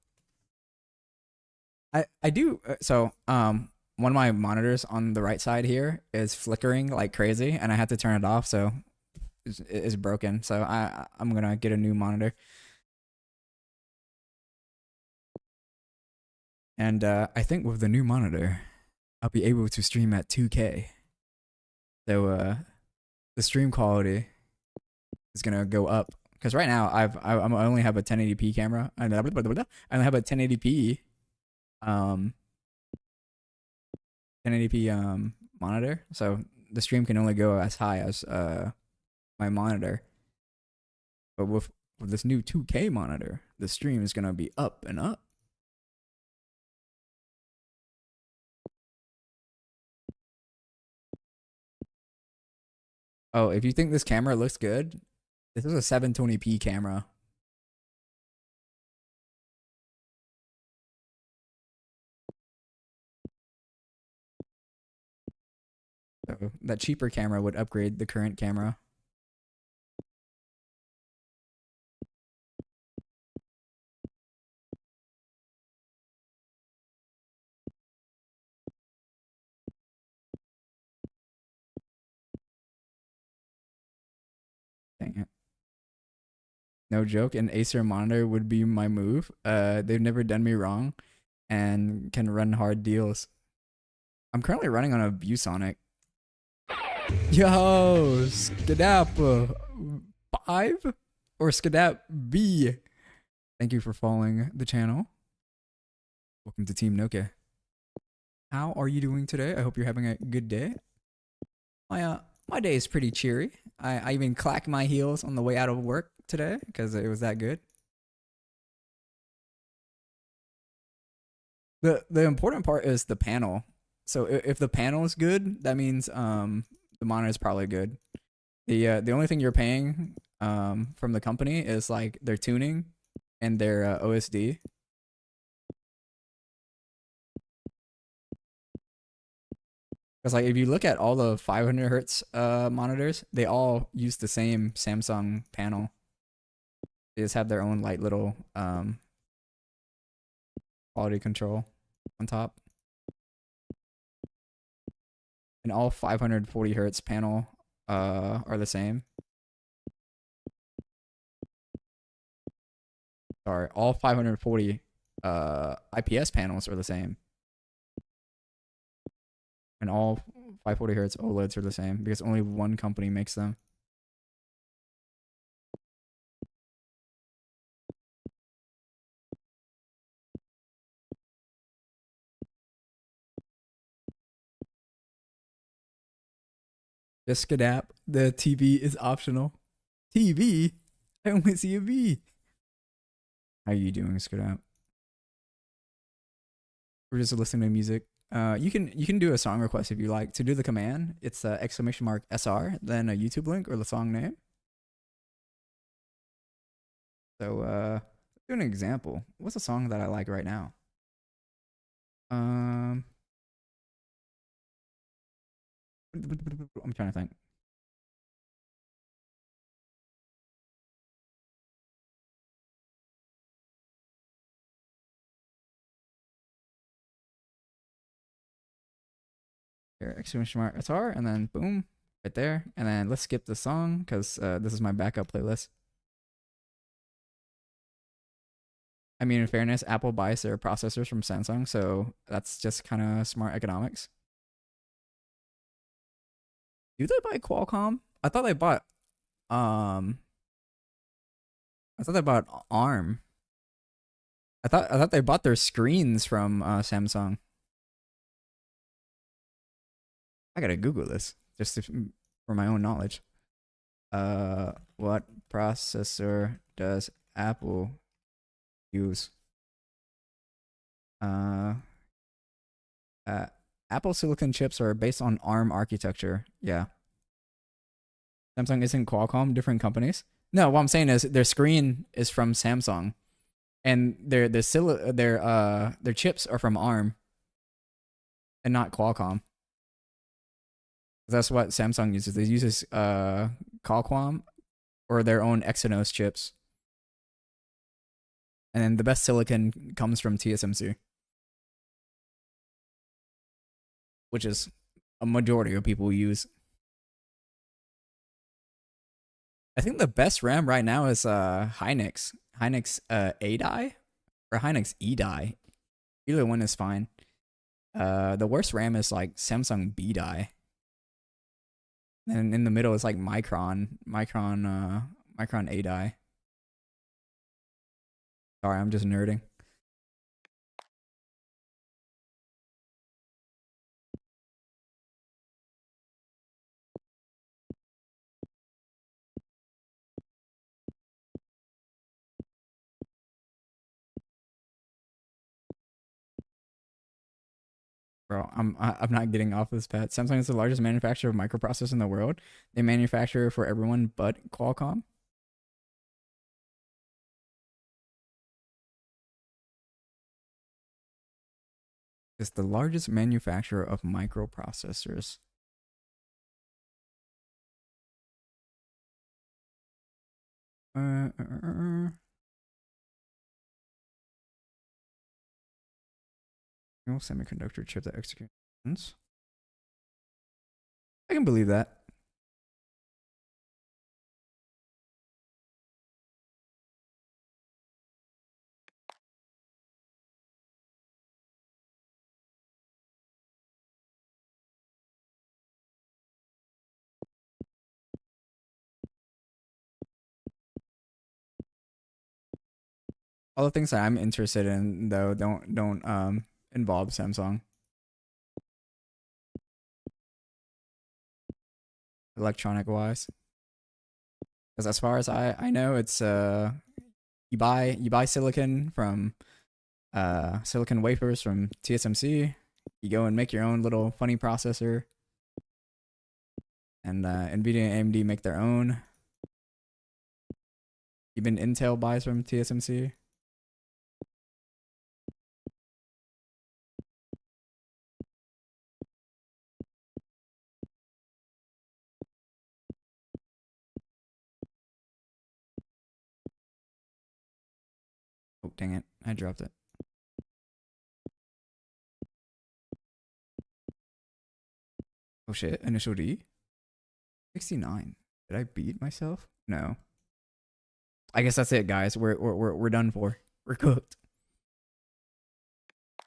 I do. So one of my monitors on the right side here is flickering like crazy, and I had to turn it off. So it's broken. So I'm gonna get a new monitor. And I think with the new monitor, I'll be able to stream at 2K. So the stream quality is gonna go up because right now I only have a 1080p camera. I only have a 1080p 1080p monitor, so the stream can only go as high as my monitor. But with this new 2K monitor, the stream is gonna be up and up. Oh, if you think this camera looks good, this is a 720p camera. So that cheaper camera would upgrade the current camera. Dang it. No joke, an Acer monitor would be my move. They've never done me wrong and can run hard deals. I'm currently running on a ViewSonic. Yo, Skadap 5 or Skadap B. Thank you for following the channel. Welcome to Team Nokia. How are you doing today? I hope you're having a good day. My day is pretty cheery. I even clacked my heels on the way out of work today because it was that good. The important part is the panel. So if the panel is good, that means the monitor is probably good. The only thing you're paying from the company is like their tuning and their OSD. Because like if you look at all the 500 hertz monitors, they all use the same Samsung panel. They just have their own like little quality control on top. And all 540 hertz panel are the same. Sorry, all 540 IPS panels are the same. And all 540 hertz OLEDs are the same because only one company makes them. Just Skadap, the TV is optional. TV? I only see a V. How are you doing, Skadap? We're just listening to music. You can do a song request if you like. To do the command, it's exclamation mark SR, then a YouTube link or the song name. So do an example. What's a song that I like right now? I'm trying to think. Here, exclamation mark SR, and then boom, right there. And then let's skip the song because this is my backup playlist. I mean, in fairness, Apple buys their processors from Samsung, so that's just kind of smart economics. Do they buy Qualcomm? I thought they bought um I thought they bought ARM. I thought they bought their screens from Samsung. I gotta Google this just for my own knowledge. What processor does Apple use? Uh, Apple silicon chips are based on ARM architecture. Yeah. Samsung isn't Qualcomm, different companies. No, what I'm saying is their screen is from Samsung, and their chips are from ARM and not Qualcomm. That's what Samsung uses. They use Qualcomm or their own Exynos chips, and then the best silicon comes from TSMC, which is a majority of people use. I think the best RAM right now is Hynix A die or Hynix E die. Either one is fine. The worst RAM is like Samsung B die. And in the middle is like Micron A die. Sorry, I'm just nerding. Bro, I'm not getting off this pet. Samsung is the largest manufacturer of microprocessors in the world. They manufacture for everyone but Qualcomm. It's the largest manufacturer of microprocessors. Semiconductor chip that executes. I can believe that. All the things that I'm interested in though don't involve Samsung. electronic wise. Because as far as I know, it's you buy silicon from silicon wafers from TSMC. You go and make your own little funny processor, and Nvidia and AMD make their own. Even Intel buys from TSMC. Oh, dang it. I dropped it. Oh shit, initial D? 69. Did I beat myself? No. I guess that's it, guys. We're done for. We're cooked.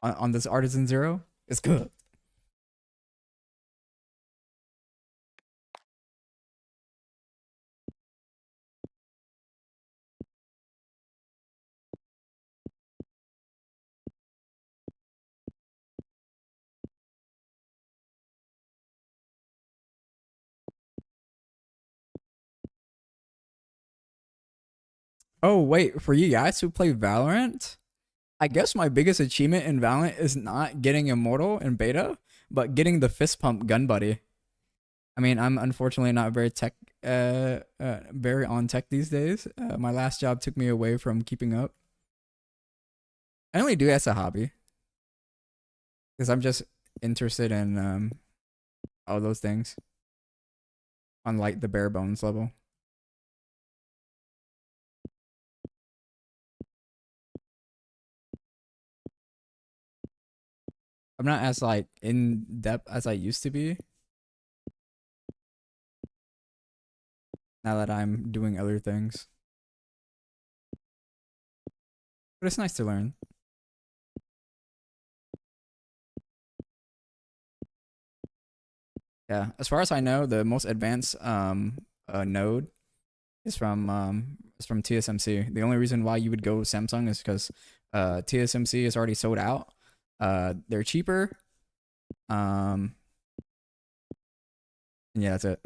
On this Artisan Zero, it's cooked. Oh, wait, for you guys who play Valorant, I guess my biggest achievement in Valorant is not getting Immortal in beta, but getting the fist pump gun buddy. I mean, I'm unfortunately not very very on tech these days. My last job took me away from keeping up. I only do it as a hobby because I'm just interested in all those things on like the bare bones level. I'm not as like in depth as I used to be now that I'm doing other things. But it's nice to learn. Yeah, as far as I know, the most advanced node is from TSMC. The only reason why you would go Samsung is because TSMC is already sold out. They're cheaper. And yeah, that's it.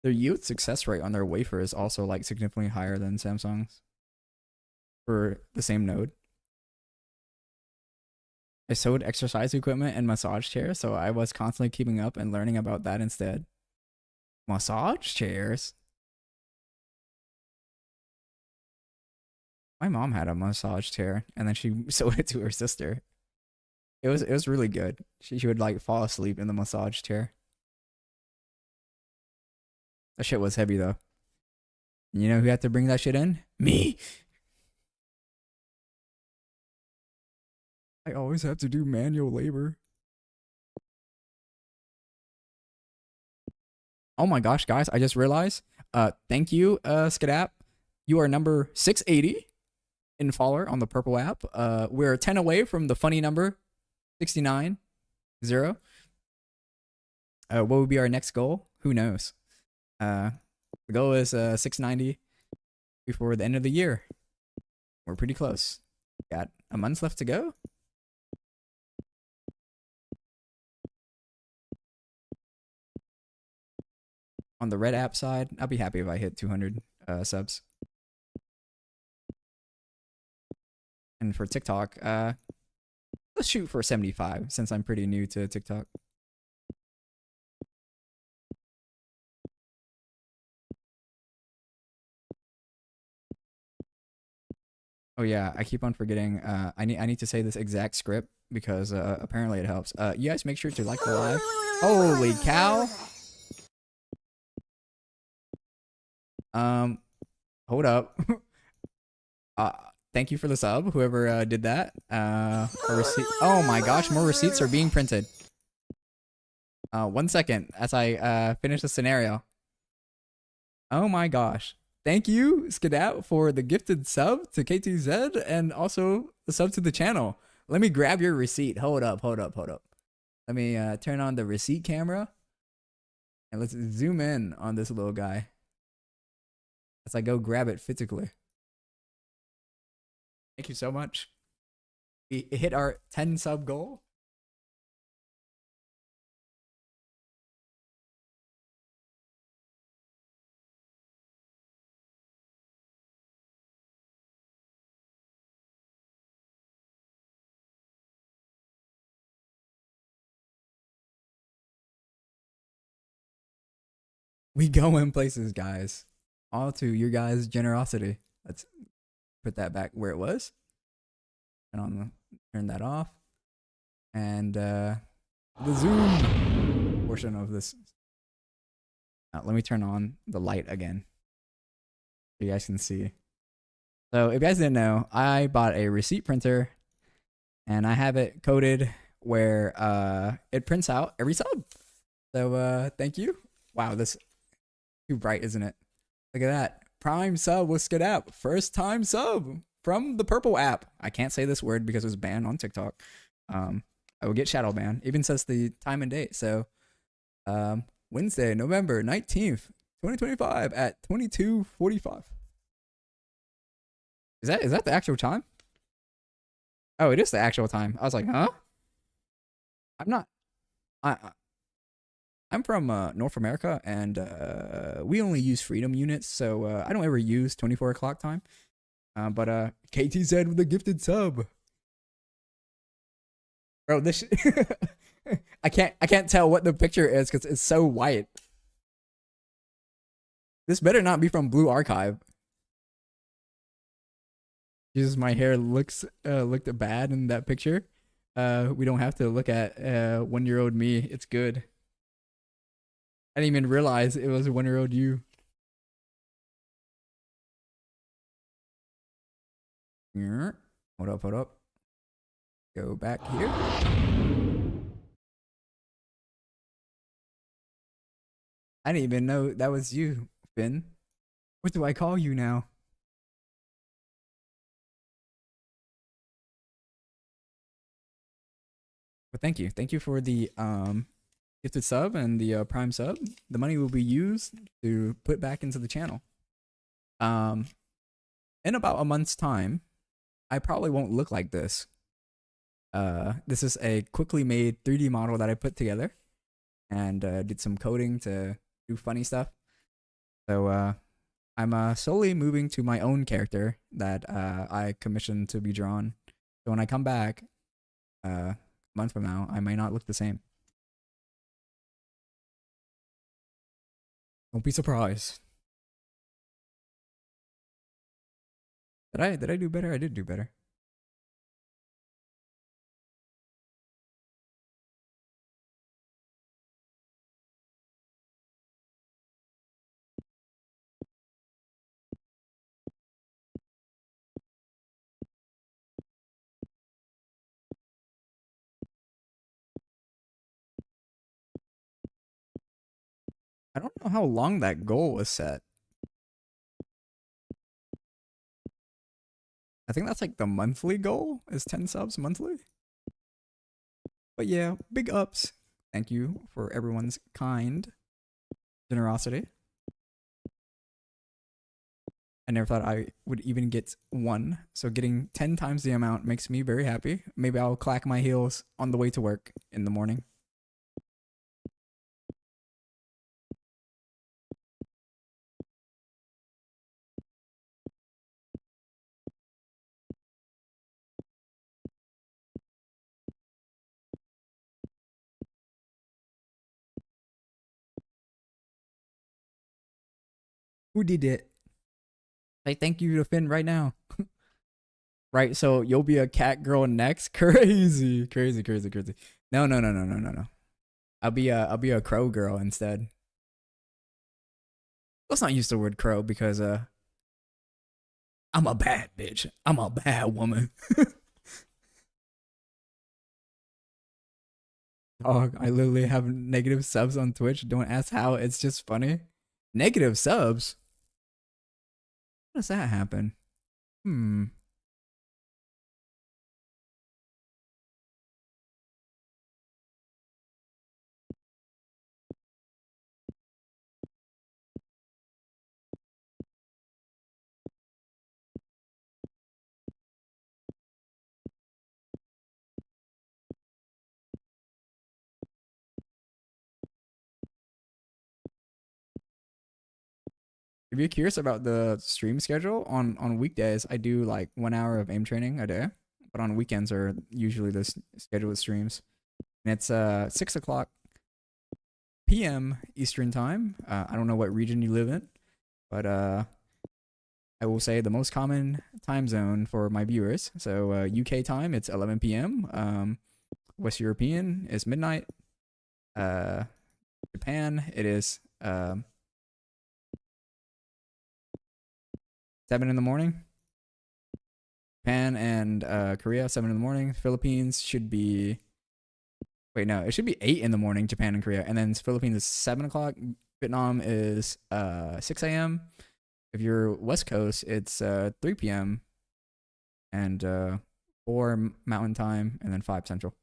Their yield success rate on their wafer is also like significantly higher than Samsung's for the same node. I sold exercise equipment and massage chairs, so I was constantly keeping up and learning about that instead. Massage chairs? My mom had a massage chair and then she sold it to her sister. It was really good. She would like fall asleep in the massage chair. That shit was heavy though. You know who had to bring that shit in? Me. I always have to do manual labor. Oh my gosh, guys, I just realized. Thank you, Skadap. You are number 680 in follower on the purple app. We're 10 away from the funny number 69 0. What would be our next goal? Who knows? The goal is 690 before the end of the year. We're pretty close. Got a month left to go. On the red app side, I'll be happy if I hit 200 subs. And for TikTok, let's shoot for 75 since I'm pretty new to TikTok. Oh yeah, I keep on forgetting. I need to say this exact script because apparently it helps. You guys make sure to like the live. Holy cow! Hold up. Thank you for the sub, whoever did that. A receipt. Oh my gosh, more receipts are being printed. 1 second as I finish the scenario. Oh my gosh. Thank you, Skedat, for the gifted sub to KTZ and also the sub to the channel. Let me grab your receipt. Hold up. Let me turn on the receipt camera and let's zoom in on this little guy. as I go grab it physically. Thank you so much. We hit our 10 sub goal. We go in places, guys. All to your guys' generosity. Let's put that back where it was. Turn that off. And the zoom portion of this. Let me turn on the light again so you guys can see. So if you guys didn't know, I bought a receipt printer and I have it coded where it prints out every sub. So thank you. Wow, this too bright, isn't it? Look at that. Prime sub with Skid app. First time sub from the purple app. I can't say this word because it was banned on TikTok. I will get shadow banned. Even says the time and date. So Wednesday, November 19th, 2025 at 22:45. Is that the actual time? Oh, it is the actual time. I was like, huh? I'm not. I'm from North America, and we only use freedom units, so I don't ever use 24 o'clock time. But KTZ with a gifted sub. Bro, this I can't tell what the picture is because it's so white. This better not be from Blue Archive. Jesus, my hair looked bad in that picture. We don't have to look at 1-year-old me. It's good. I didn't even realize it was 1-year-old you. Hold up. Go back here. I didn't even know that was you, Finn. What do I call you now? But thank you. Thank you for the gifted sub and the prime sub. The money will be used to put back into the channel. In about a month's time, I probably won't look like this. This is a quickly made 3D model that I put together and did some coding to do funny stuff. So I'm slowly moving to my own character that I commissioned to be drawn. So when I come back a month from now, I may not look the same. Don't be surprised. Did I do better? I did do better. I don't know how long that goal was set. I think that's like the monthly goal is 10 subs monthly. But yeah, big ups. Thank you for everyone's kind generosity. I never thought I would even get one. So getting 10 times the amount makes me very happy. Maybe I'll clack my heels on the way to work in the morning. Who did it? Say thank you to Finn right now. Right, so you'll be a cat girl next. Crazy. No. I'll be a crow girl instead. Let's not use the word crow because I'm a bad bitch. I'm a bad woman. Dog, I literally have negative subs on Twitch. Don't ask how. It's just funny. Negative subs? How does that happen? If you're curious about the stream schedule, on weekdays I do like 1 hour of aim training a day, but on weekends are usually the scheduled streams, and it's 6 o'clock p.m. Eastern time. I don't know what region you live in, but I will say the most common time zone for my viewers. So UK time, it's 11 p.m. West European is midnight. Japan, it is 7 in the morning. Japan and Korea, 7 in the morning. Philippines should be. Wait, no, it should be 8 in the morning, Japan and Korea. And then Philippines is 7 o'clock. Vietnam is 6 a.m. If you're West Coast, it's 3 p.m. and 4 Mountain Time, and then 5 Central.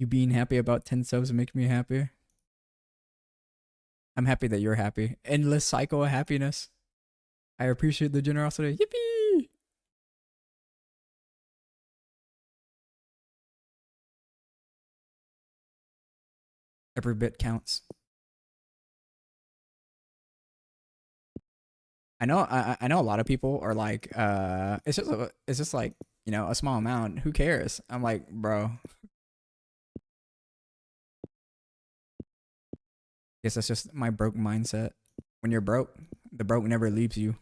You being happy about 10 subs make me happy. I'm happy that you're happy. Endless cycle of happiness. I appreciate the generosity. Yippee! Every bit counts. I know. I know a lot of people are like, it's just like, a small amount. Who cares? I'm like, bro. Guess that's just my broke mindset. When you're broke, the broke never leaves you.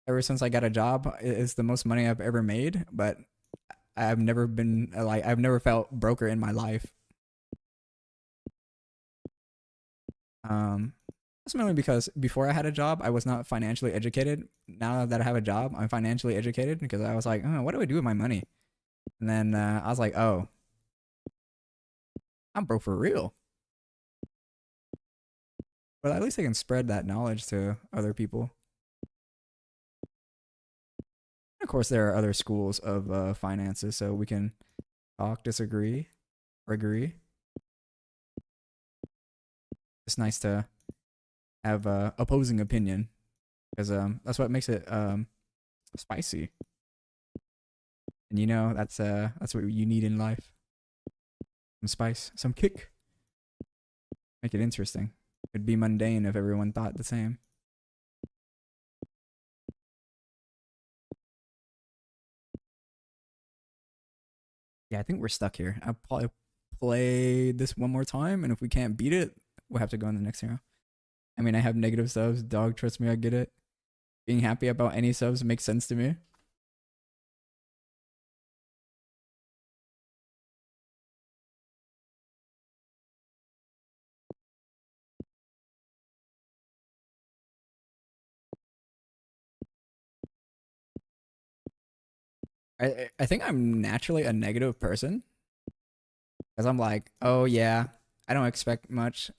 Ever since I got a job, it's the most money I've ever made, but I've never been like, I've never felt broker in my life. That's mainly because before I had a job, I was not financially educated. Now that I have a job, I'm financially educated because I was like, oh, what do I do with my money? And then I was like, oh, I'm broke for real. But at least I can spread that knowledge to other people. Of course, there are other schools of finances, so we can talk, disagree, or agree. It's nice to have opposing opinion because that's what makes it spicy. And that's what you need in life. Some spice, some kick. Make it interesting. It'd be mundane if everyone thought the same. Yeah, I think we're stuck here. I'll probably play this one more time, and if we can't beat it, we'll have to go in the next hero. I mean, I have negative subs. Dog, trust me, I get it. Being happy about any subs makes sense to me. I think I'm naturally a negative person because I'm like, oh yeah, I don't expect much,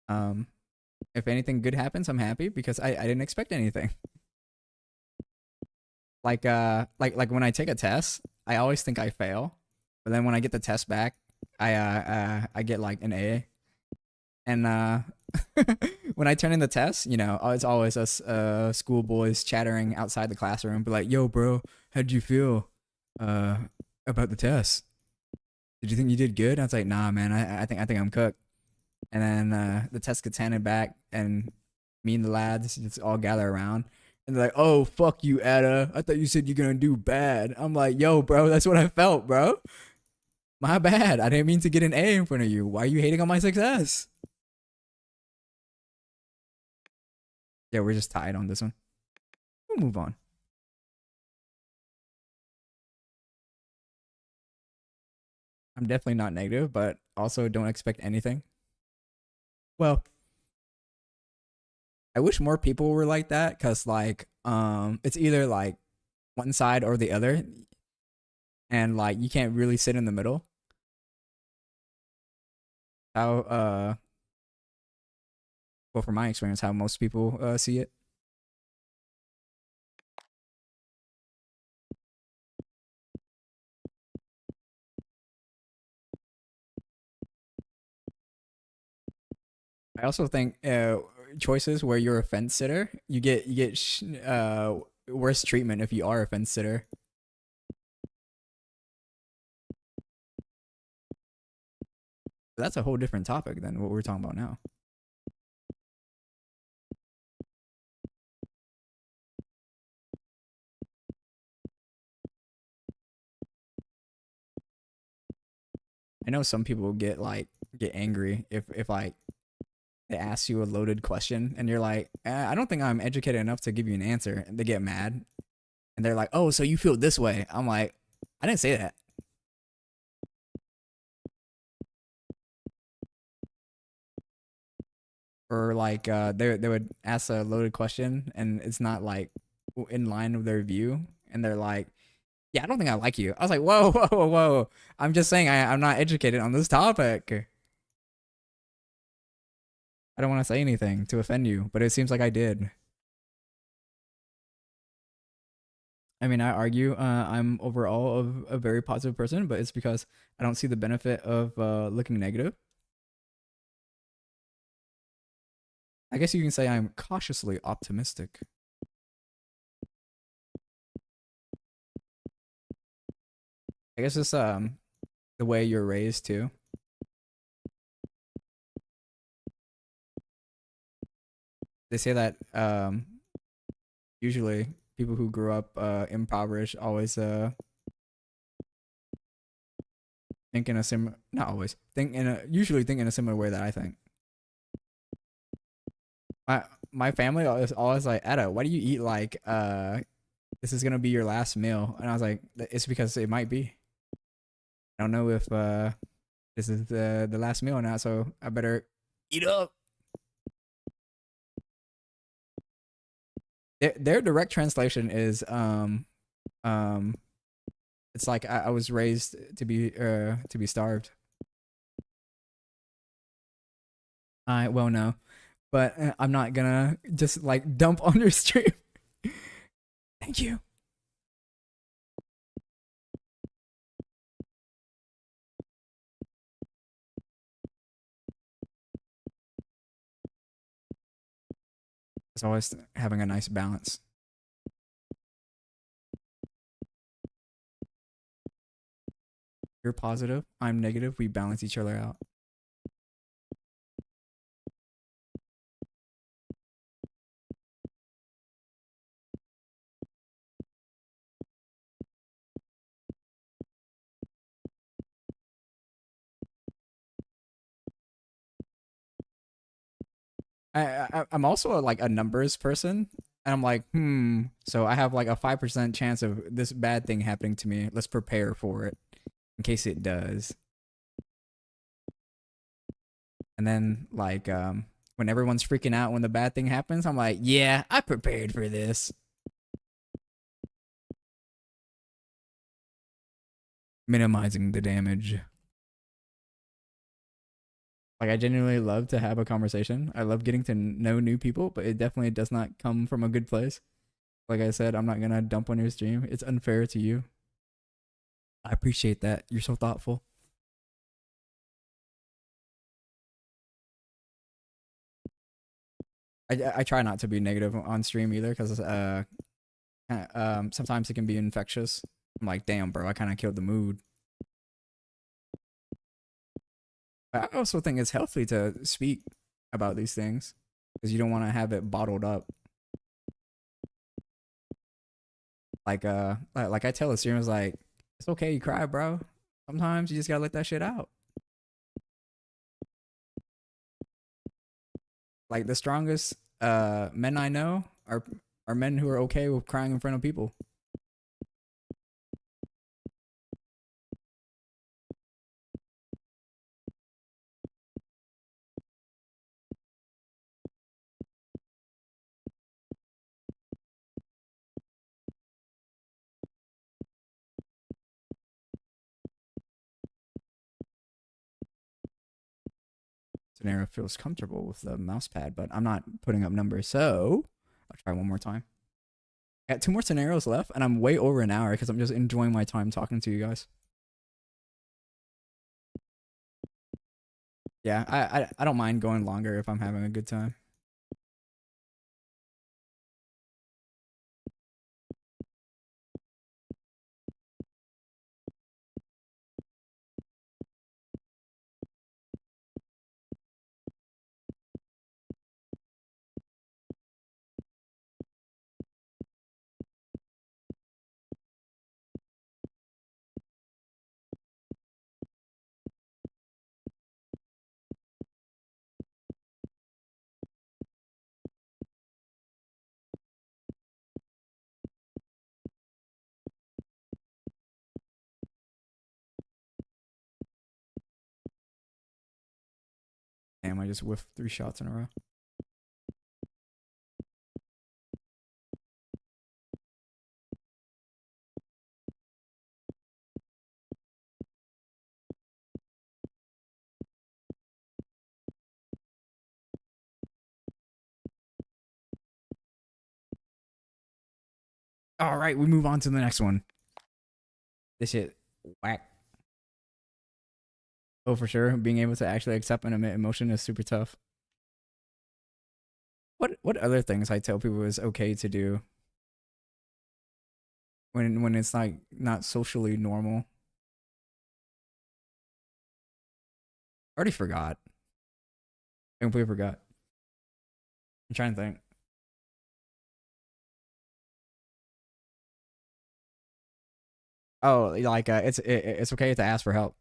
Um, if anything good happens, I'm happy because I didn't expect anything. Like when I take a test, I always think I fail, but then when I get the test back, I get like an A, and when I turn in the test, it's always us schoolboys chattering outside the classroom, be like, "Yo, bro, how'd you feel uh about the test? Did you think you did good?" And I was like, "Nah, man, I think I'm cooked." And then the test gets handed back, and me and the lads just all gather around, and they're like, "Oh, fuck you, Ada. I thought you said you're gonna do bad." I'm like, "Yo, bro, that's what I felt, bro. My bad. I didn't mean to get an A in front of you. Why are you hating on my success?" Yeah, we're just tied on this one. We'll move on. I'm definitely not negative, but also don't expect anything. Well, I wish more people were like that, cause like it's either like one side or the other, and like you can't really sit in the middle. How well, from my experience, how most people see it. I also think choices where you're a fence sitter, you get worse treatment if you are a fence sitter. That's a whole different topic than what we're talking about now. I know some people get angry if like they ask you a loaded question and you're like, I don't think I'm educated enough to give you an answer. And they get mad and they're like, oh, so you feel this way? I'm like, I didn't say that. Or like they would ask a loaded question and it's not like in line with their view, and they're like, yeah, I don't think I like you. I was like, whoa, whoa, whoa, whoa. I'm just saying I'm not educated on this topic. I don't want to say anything to offend you, but it seems like I did. I mean, I argue I'm overall a very positive person, but it's because I don't see the benefit of looking negative. I guess you can say I'm cautiously optimistic. I guess it's the way you're raised too. They say that usually people who grew up impoverished always think in a similar, not always think in a usually think in a similar way that I think. My family is always like, Etta, why do you eat like this is gonna be your last meal? And I was like, it's because it might be. I don't know if this is the last meal or not, so I better eat up. Their direct translation is um it's like I was raised to be starved. I well no, but I'm not gonna just like dump on your stream. Thank you. It's always having a nice balance. You're positive, I'm negative. We balance each other out. I'm also like a numbers person, and I'm like, so I have like a 5% chance of this bad thing happening to me. Let's prepare for it in case it does. And then like when everyone's freaking out when the bad thing happens, I'm like, yeah, I prepared for this. Minimizing the damage. Like I genuinely love to have a conversation. I love getting to know new people, but it definitely does not come from a good place. Like I said, I'm not gonna dump on your stream. It's unfair to you. I appreciate that. You're so thoughtful. I try not to be negative on stream either because sometimes it can be infectious. I'm like, damn, bro, I kind of killed the mood. But I also think it's healthy to speak about these things because you don't want to have it bottled up. Like I tell the streamers, like, it's okay, you cry, bro. Sometimes you just gotta let that shit out. Like the strongest men I know are men who are okay with crying in front of people. Scenario feels comfortable with the mouse pad, but I'm not putting up numbers, so I'll try one more time. I got two more scenarios left, and I'm way over an hour because I'm just enjoying my time talking to you guys. Yeah, I don't mind going longer if I'm having a good time. just whiff 3 shots in a row. All right, we move on to the next one. This shit whack. Oh, for sure. Being able to actually accept and emit emotion is super tough. What other things I tell people is okay to do when it's like not socially normal? I already forgot. I completely forgot. I'm trying to think. Oh, like it's okay to ask for help.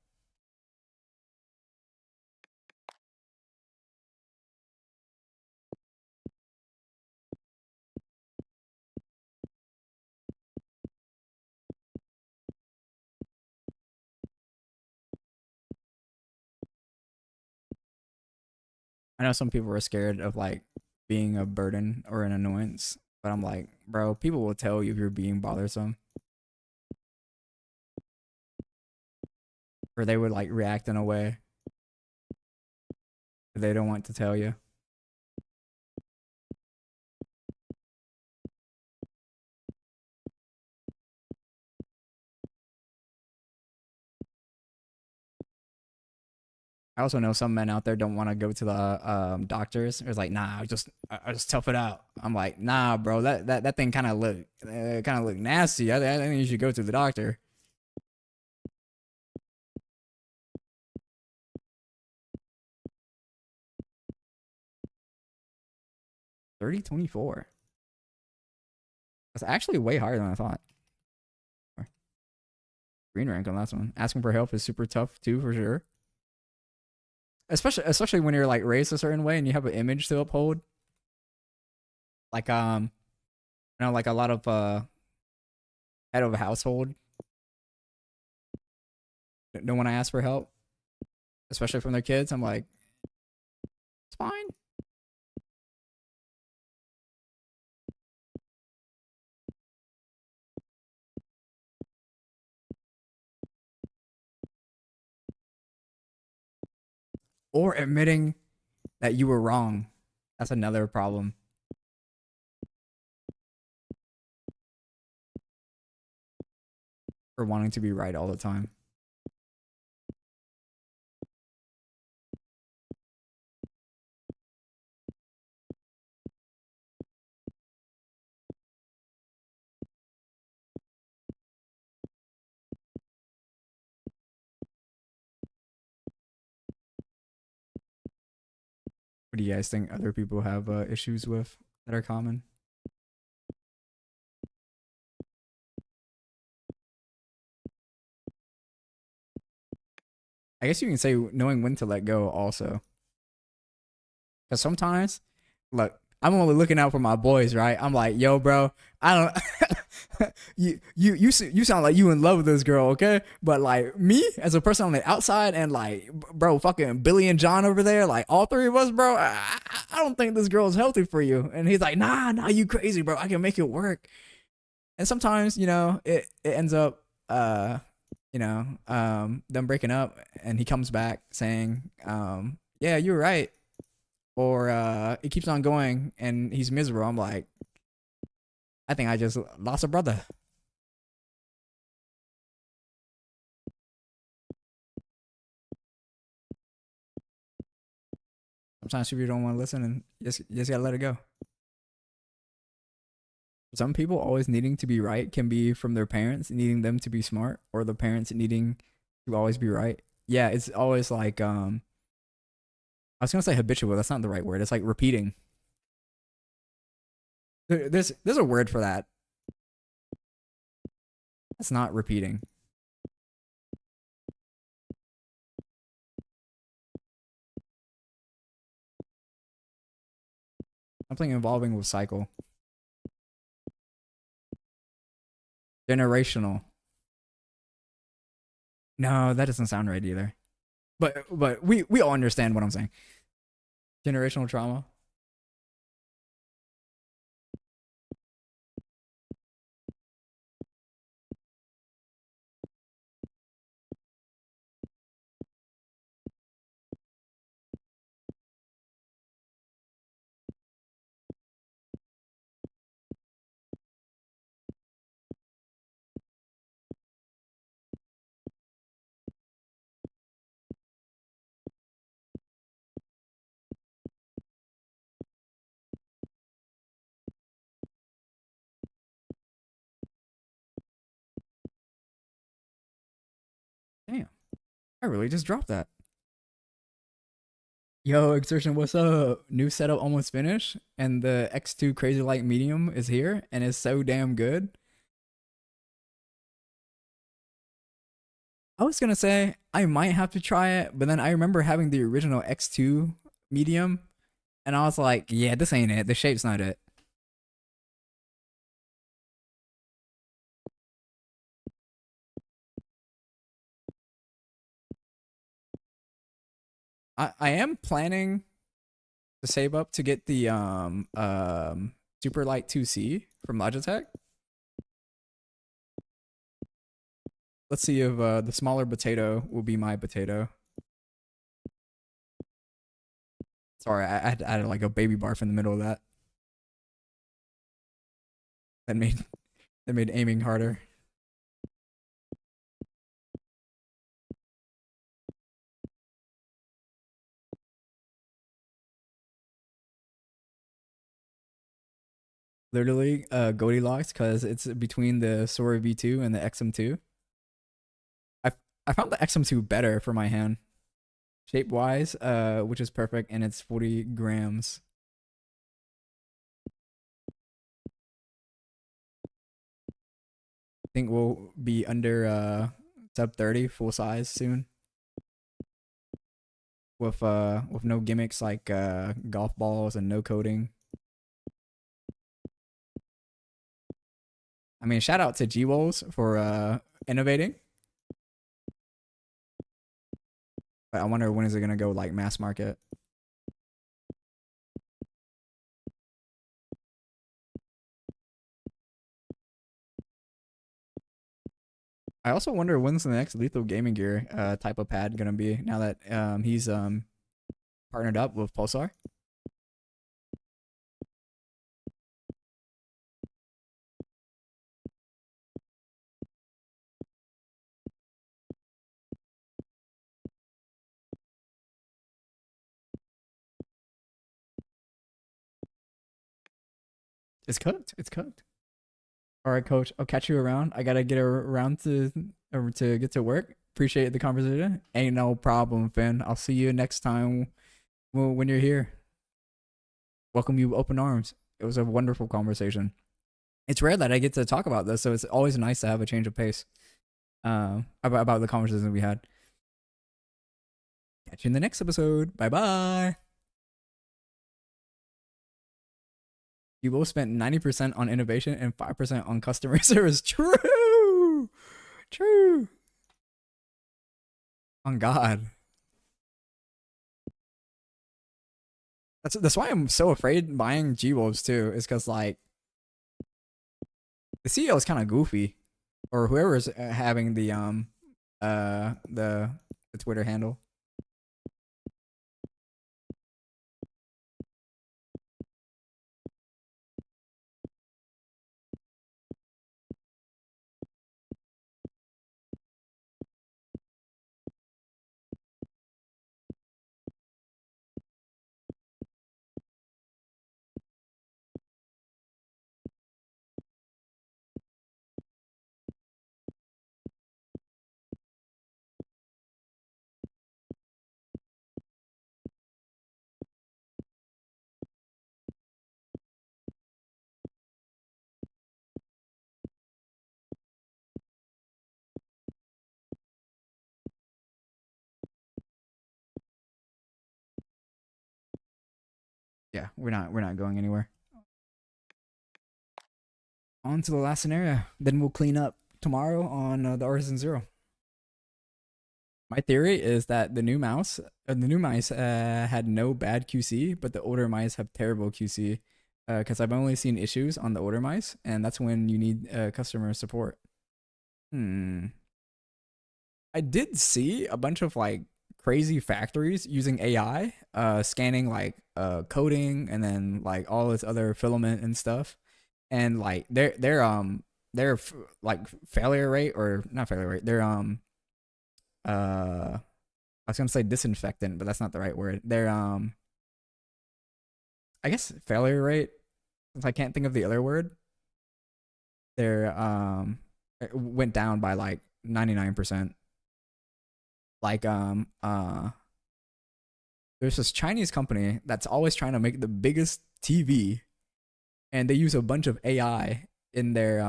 I know some people are scared of like being a burden or an annoyance, but I'm like, bro, people will tell you if you're being bothersome, or they would like react in a way that they don't want to tell you. I also know some men out there don't want to go to the doctors. It's like, nah, I just tough it out. I'm like, nah, bro, that thing kind of look nasty. I think you should go to the doctor. $30.24. That's actually way higher than I thought. Green rank on that one. Asking for help is super tough too, for sure. Especially when you're like raised a certain way and you have an image to uphold. Like like a lot of head of a household don't want to ask for help, especially from their kids. I'm like, it's fine. Or admitting that you were wrong. That's another problem. Or wanting to be right all the time. What do you guys think other people have issues with that are common? I guess you can say knowing when to let go also. Because sometimes, look, I'm only looking out for my boys, right? I'm like, yo, bro, I don't. You sound like you in love with this girl, okay? But like me as a person on the outside, and like, bro, fucking Billy and John over there, like all three of us, bro. I don't think this girl is healthy for you. And he's like, nah, you crazy, bro. I can make it work. And sometimes, it ends up, them breaking up, and he comes back saying, yeah, you're right, or it keeps on going and he's miserable. I'm like, I think I just lost a brother. Sometimes people don't want to listen, and just gotta let it go. Some people always needing to be right can be from their parents needing them to be smart, or the parents needing to always be right. Yeah, it's always like I was gonna say habitual. That's not the right word. It's like repeating. There's a word for that. It's not repeating. Something involving with cycle. Generational. No, that doesn't sound right either. But we all understand what I'm saying. Generational trauma. Damn. I really just dropped that. Yo, Exertion, what's up? New setup almost finished, and the X2 Crazy Light Medium is here, and it's so damn good. I was gonna say I might have to try it, but then I remember having the original X2 Medium, and I was like, yeah, this ain't it. The shape's not it. I am planning to save up to get the Super Light 2C from Logitech. Let's see if the smaller potato will be my potato. Sorry, I had added like a baby barf in the middle of that. That made that made aiming harder. Literally, Goldilocks, because it's between the Sora V2 and the XM2. I I found the XM2 better for my hand, shape wise, which is perfect, and it's 40 grams. I think we'll be under sub 30 full size soon. With no gimmicks like golf balls and no coding. I mean, shout out to G Wolves for innovating. But I wonder when is it gonna go like mass market. I also wonder when's the next Lethal Gaming Gear type of pad gonna be now that he's partnered up with Pulsar. It's cooked. It's cooked. All right, coach. I'll catch you around. I gotta get around to get to work. Appreciate the conversation. Ain't no problem, Finn. I'll see you next time when you're here. Welcome you with open arms. It was a wonderful conversation. It's rare that I get to talk about this, so it's always nice to have a change of pace. About the conversations we had. Catch you in the next episode. Bye bye. You both spent 90% on innovation and 5% on customer service. True. True. On God. That's why I'm so afraid buying G Wolves too, is because like the CEO is kind of goofy, or whoever's having the Twitter handle. Yeah, we're not going anywhere. On to the last scenario. Then we'll clean up tomorrow on the Artisan Zero. My theory is that the new mice had no bad QC, but the older mice have terrible QC. Because I've only seen issues on the older mice, and that's when you need customer support. Hmm. I did see a bunch of like crazy factories using AI, scanning like coding and then like all this other filament and stuff, and like their like failure rate, or not failure rate, their I was gonna say disinfectant, but that's not the right word. Their I guess failure rate, since I can't think of the other word, their it went down by like 99%. Like there's this Chinese company that's always trying to make the biggest TV, and they use a bunch of AI in their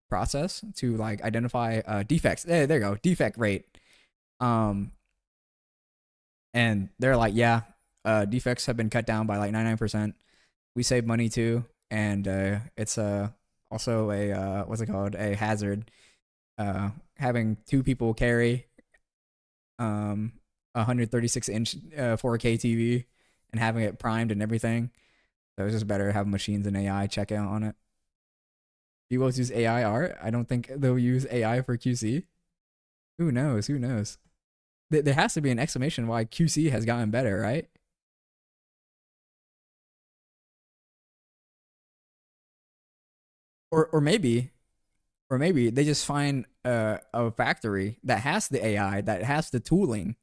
process to like identify defects. There you go, defect rate. Um, and they're like, yeah, defects have been cut down by like 99%. We save money too, and it's also a what's it called, a hazard. Having two people carry um 136-inch 4K TV and having it primed and everything. So it's just better to have machines and AI check out on it. Do you always use AI art? I don't think they'll use AI for QC. Who knows? Who knows? There has to be an explanation why QC has gotten better, right? Or maybe, or maybe they just find a factory that has the AI, that has the tooling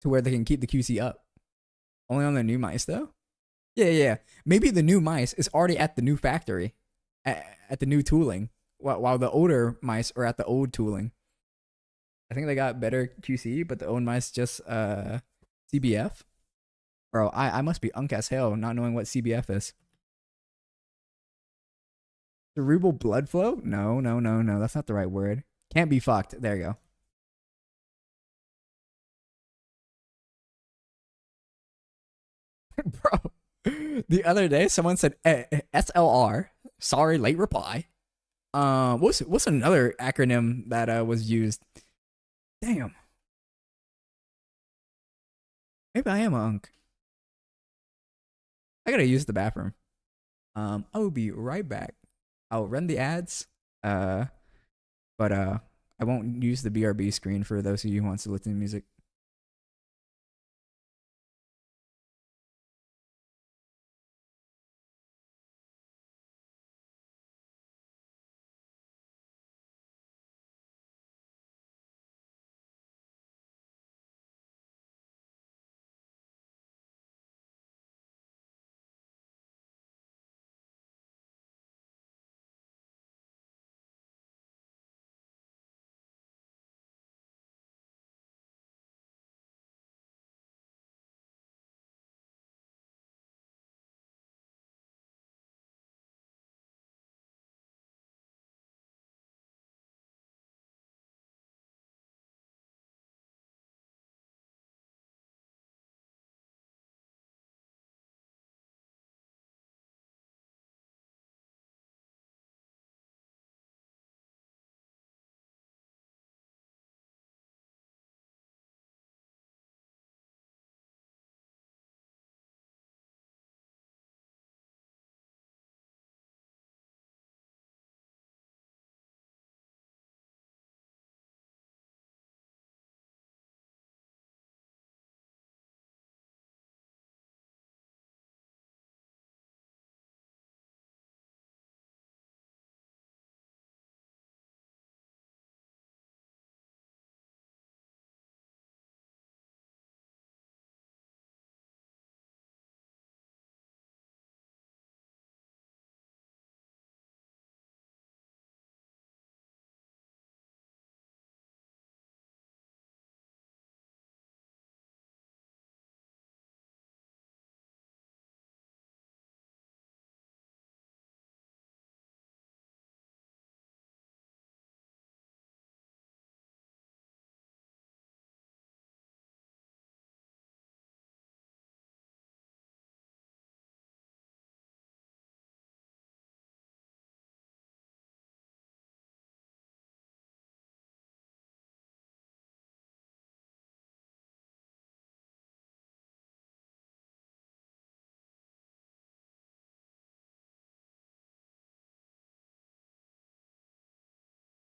to where they can keep the QC up. Only on the new mice though. Yeah, yeah, yeah. Maybe the new mice is already at the new factory, at the new tooling, while the older mice are at the old tooling. I think they got better QC, but the old mice just CBF. Bro, I must be unk as hell not knowing what CBF is. Cerebral blood flow? No, no, no, no. That's not the right word. Can't be fucked. There you go. Bro, the other day someone said SLR. Sorry, late reply. What's another acronym that was used? Damn, maybe I am a unk. I gotta use the bathroom. I will be right back. I'll run the ads. Uh, but I won't use the BRB screen for those of you who wants to listen to music.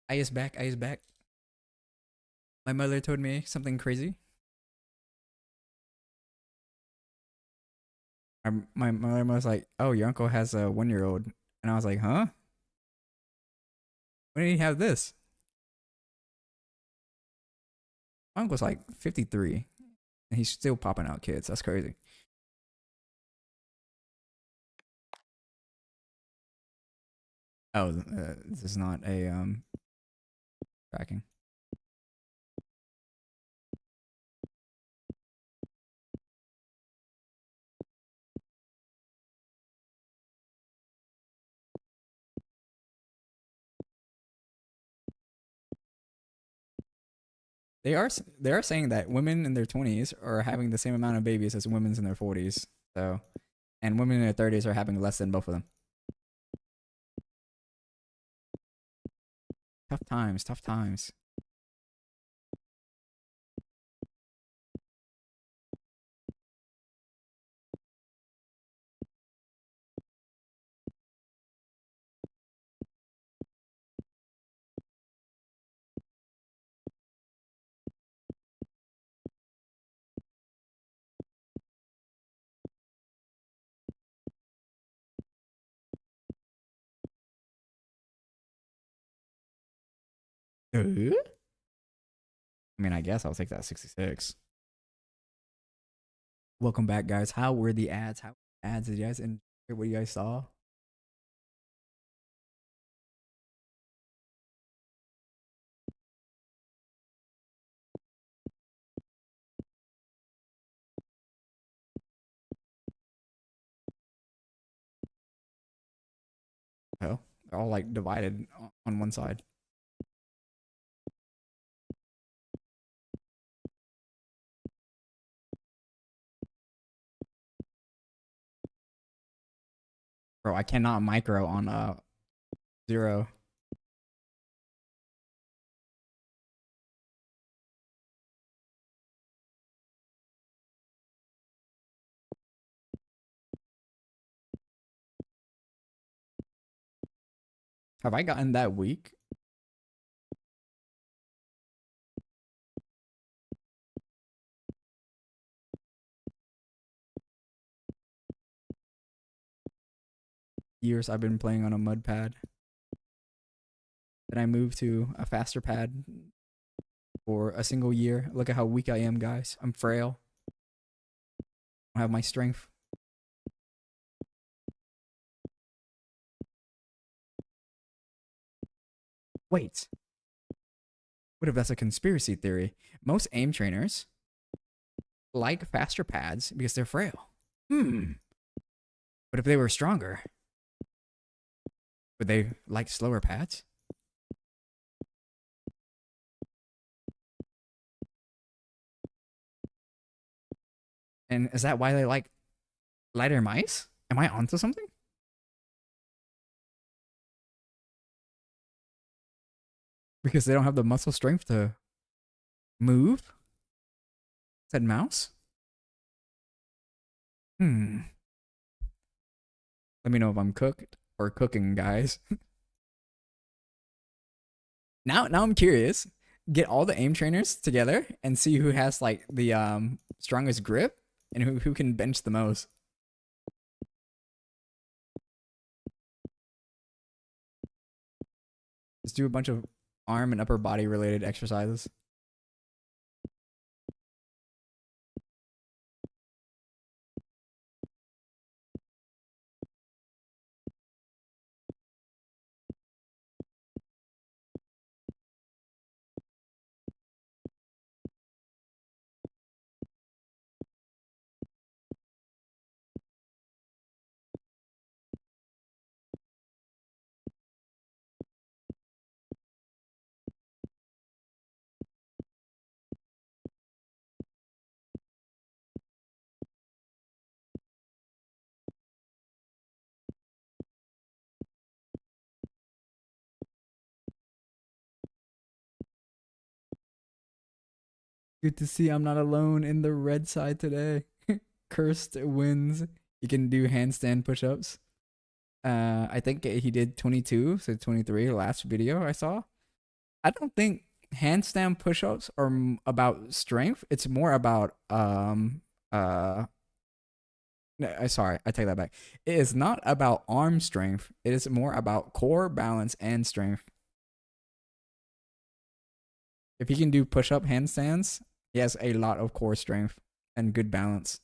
I is back. I is back. My mother told me something crazy. My mother was like, "Oh, your uncle has a 1-year-old," and I was like, "Huh? When did he have this?" My uncle's like 53, and he's still popping out kids. That's crazy. Oh, this is not a tracking. They are saying that women in their 20s are having the same amount of babies as women in their 40s. So, and women in their 30s are having less than both of them. Tough times, tough times. I mean, I guess I'll take that 66. Welcome back, guys. How were the ads? How ads did you guys enjoy what you guys saw? Oh, they're all like divided on one side. Bro, I cannot micro on 0. Have I gotten that weak? Years I've been playing on a mud pad. Then I moved to a faster pad for a single year. Look at how weak I am, guys. I'm frail. I don't have my strength. Wait. What if that's a conspiracy theory? Most aim trainers like faster pads because they're frail. But if they were stronger, would they like slower pads? And is that why they like lighter mice? Am I onto something? Because they don't have the muscle strength to move? Said mouse? Let me know if I'm cooked or cooking, guys. Now I'm curious. Get all the aim trainers together and see who has like the strongest grip and who can bench the most. Just do a bunch of arm and upper body related exercises. Good to see I'm not alone in the red side today. Cursed wins. You can do handstand push-ups. I think he did 22, so 23 last video I saw. I don't think handstand push-ups are about strength. It's more about no, sorry, I take that back. It is not about arm strength. It is more about core balance and strength. If he can do push-up handstands, he has a lot of core strength and good balance.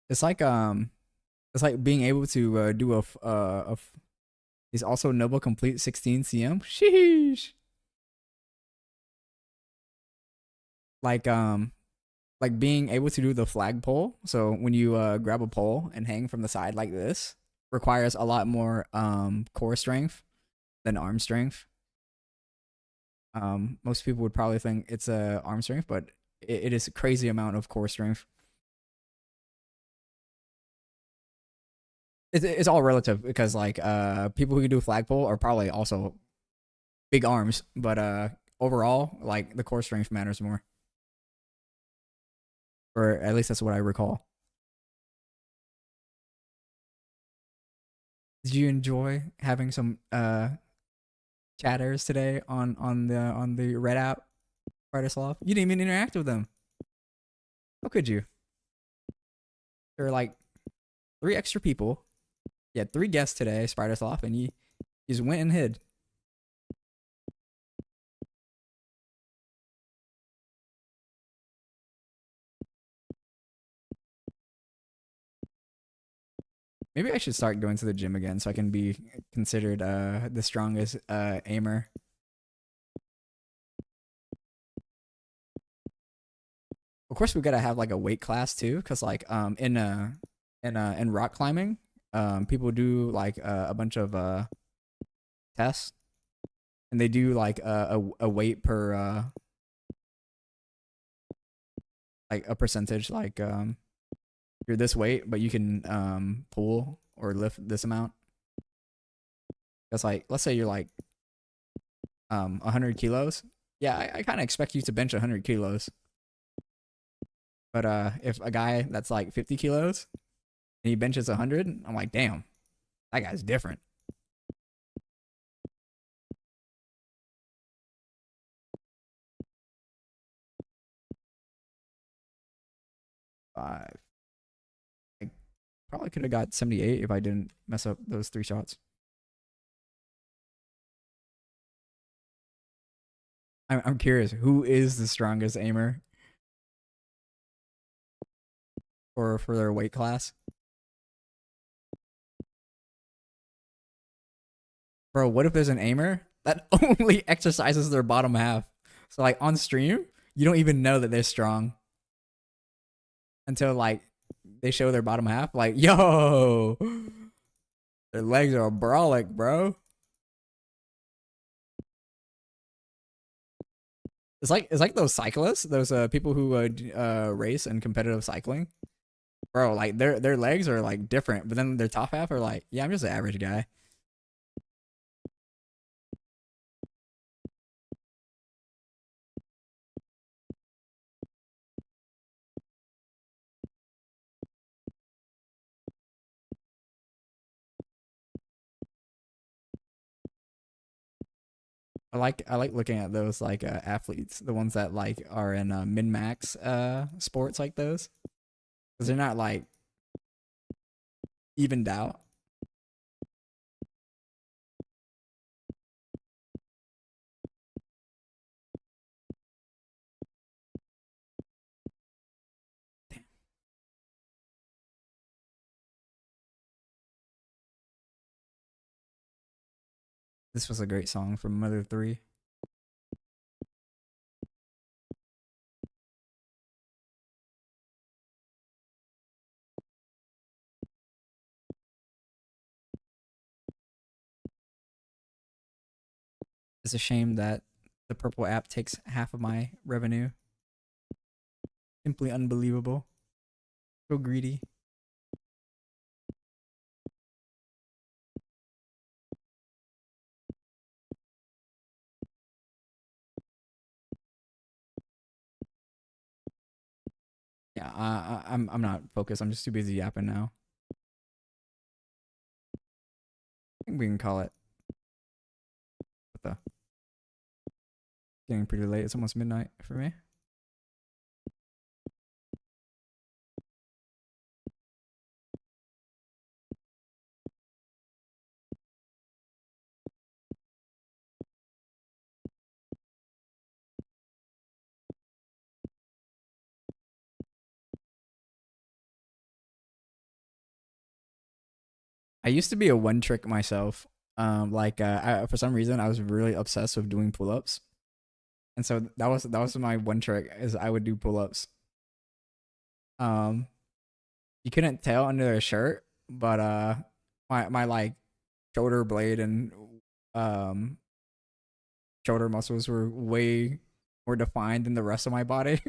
It's like it's like being able to do he's also Noble Complete 16 cm. Sheesh. Like like being able to do the flagpole. So when you grab a pole and hang from the side like this, requires a lot more core strength than arm strength. Most people would probably think it's a arm strength, but it is a crazy amount of core strength. It's all relative because like people who can do flagpole are probably also big arms, but overall like the core strength matters more, or at least that's what I recall. Did you enjoy having some chatters today on the Red app, Brightersloth? You didn't even interact with them. How could you? There were like three extra people. You had three guests today, Spidersloth, and you just went and hid. Maybe I should start going to the gym again so I can be considered the strongest aimer. Of course, we gotta have like a weight class too, because like in rock climbing, people do like a bunch of tests, and they do like a weight per like a percentage, like you're this weight, but you can pull or lift this amount. That's like, let's say you're like 100 kilos. Yeah, I kind of expect you to bench 100 kilos. But if a guy that's like 50 kilos and he benches 100, I'm like, damn, that guy's different. Five. I probably could have got 78 if I didn't mess up those three shots. I'm curious, who is the strongest aimer for their weight class? Bro, what if there's an aimer that only exercises their bottom half? So like on stream, you don't even know that they're strong until like they show their bottom half. Like, yo, their legs are brolic, bro. It's like those cyclists, those people who race in competitive cycling, bro. Like their legs are like different, but then their top half are like, yeah, I'm just an average guy. I like looking at those like athletes, the ones that like are in min max sports like those, because they're not like evened out. This was a great song from Mother 3. It's a shame that the purple app takes half of my revenue. Simply unbelievable. So greedy. Yeah, Yeah, I'm not focused. I'm just too busy yapping now. I think we can call it. What the? Getting pretty late. It's almost midnight for me. I used to be a one trick myself. For some reason I was really obsessed with doing pull ups, and so that was my one trick is I would do pull ups. Um, you couldn't tell under a shirt, but my like shoulder blade and um shoulder muscles were way more defined than the rest of my body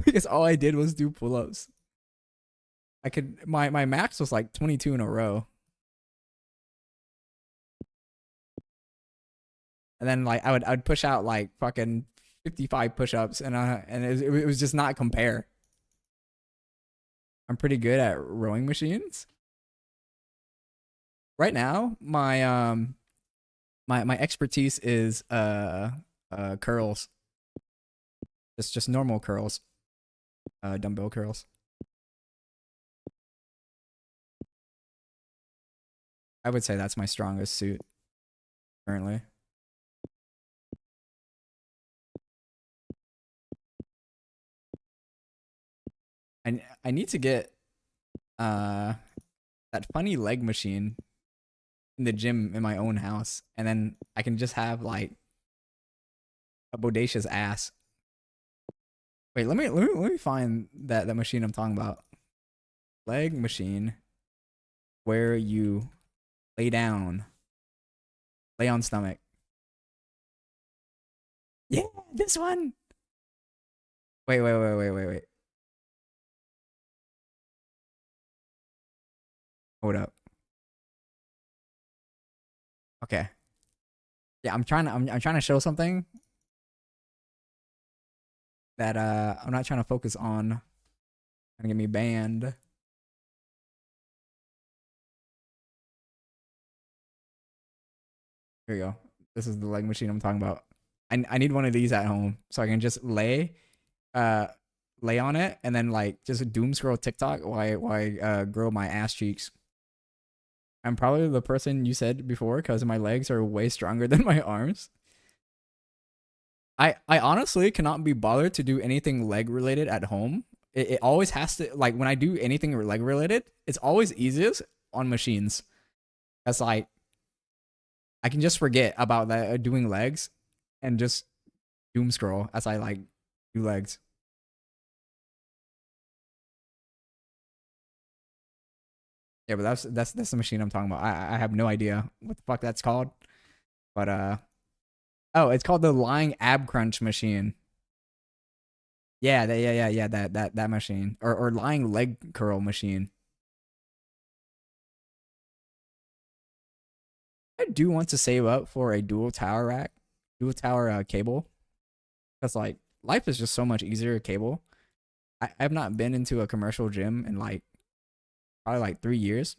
because all I did was do pull ups. I could my max was like 22 in a row. And then like I would push out like fucking 55 push-ups and it was just not compare. I'm pretty good at rowing machines. Right now, my expertise is curls. Just normal curls. Dumbbell curls. I would say that's my strongest suit currently. I need to get uh that funny leg machine in the gym in my own house, and then I can just have like a bodacious ass. Wait, let me find that machine I'm talking about. Leg machine where you lay down, lay on stomach. Yeah, this one. Wait. Hold up. Okay. Yeah, I'm trying to show something that I'm not trying to focus on. Gonna get me banned. Here you go. This is the leg machine I'm talking about. I need one of these at home so I can just uh lay on it and then like just doom scroll TikTok while I grow my ass cheeks. I'm probably the person you said before because my legs are way stronger than my arms. I honestly cannot be bothered to do anything leg related at home. It always has to like when I do anything leg related, it's always easiest on machines. That's like I can just forget about that doing legs and just doom scroll as I like do legs. Yeah, but that's the machine I'm talking about. I have no idea what the fuck that's called, but oh, it's called the lying ab crunch machine. Yeah, yeah. That machine or lying leg curl machine. I do want to save up for a dual tower rack, dual tower cable, because like life is just so much easier with cable. I've not been into a commercial gym in like probably like 3 years,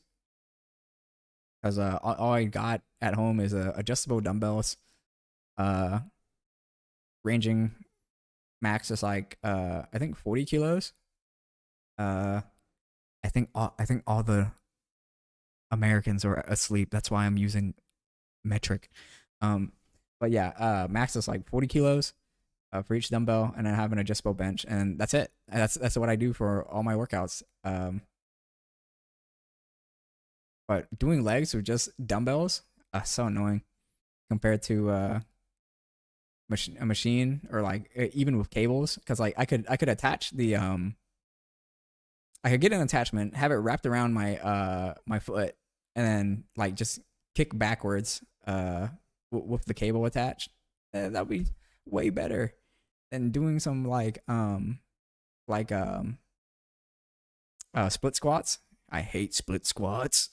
because all I got at home is adjustable dumbbells, uh ranging max is like I think 40 kilos. Uh, I think all the Americans are asleep. That's why I'm using metric. Um, but yeah, max is like 40 kilos for each dumbbell, and then I have an adjustable bench, and that's it. And that's what I do for all my workouts. But doing legs with just dumbbells, so annoying compared to a machine or like even with cables, because like I could attach the I could get an attachment, have it wrapped around my foot, and then like just kick backwards with the cable attached. That'd be way better than doing some like split squats. I hate split squats.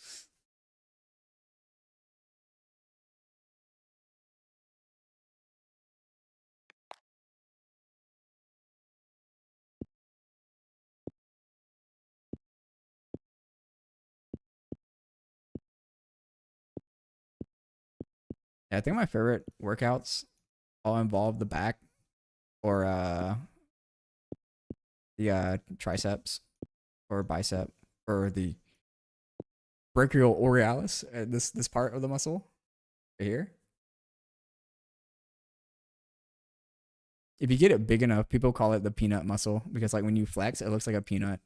Yeah, I think my favorite workouts all involve the back or the triceps or bicep or the brachial aurealis, this part of the muscle right here. If you get it big enough, people call it the peanut muscle because like when you flex, it looks like a peanut.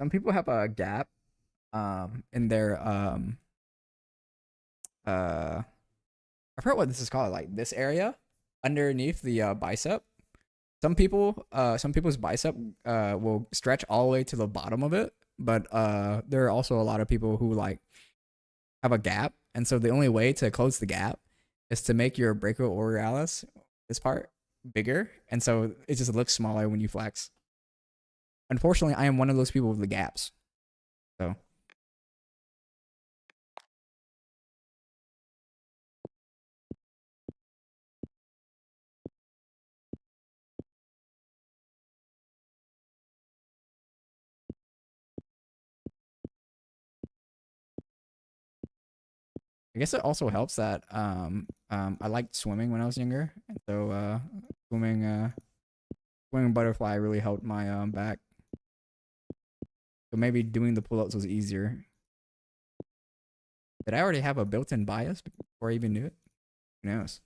Some people have a gap in their I forgot what this is called, like this area underneath the bicep. Some people's bicep will stretch all the way to the bottom of it, but there are also a lot of people who like have a gap, and so the only way to close the gap is to make your brachioradialis, this part, bigger, and so it just looks smaller when you flex. Unfortunately, I am one of those people with the gaps. So I guess it also helps that I liked swimming when I was younger, and so swimming swimming butterfly really helped my back. So maybe doing the pull-ups was easier. Did I already have a built-in bias before I even knew it? Who knows?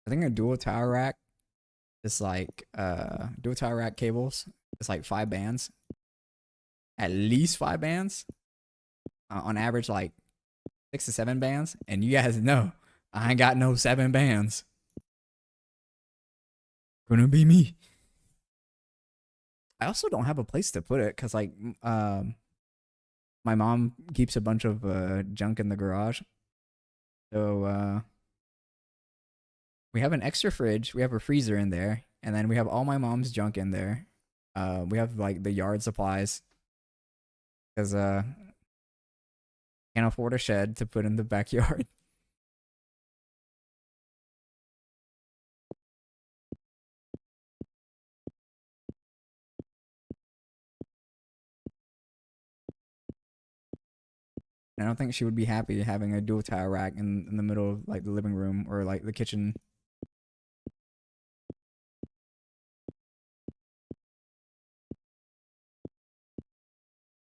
I think a dual tower rack is like dual tower rack cables. It's like 5 bands, at least 5 bands. On average, like 6 to 7 bands. And you guys know I ain't got no 7 bands. Gonna be me. I also don't have a place to put it because like my mom keeps a bunch of junk in the garage. So we have an extra fridge, we have a freezer in there, and then we have all my mom's junk in there. We have like the yard supplies because can't afford a shed to put in the backyard. And I don't think she would be happy having a dual tower rack in the middle of like the living room or like the kitchen.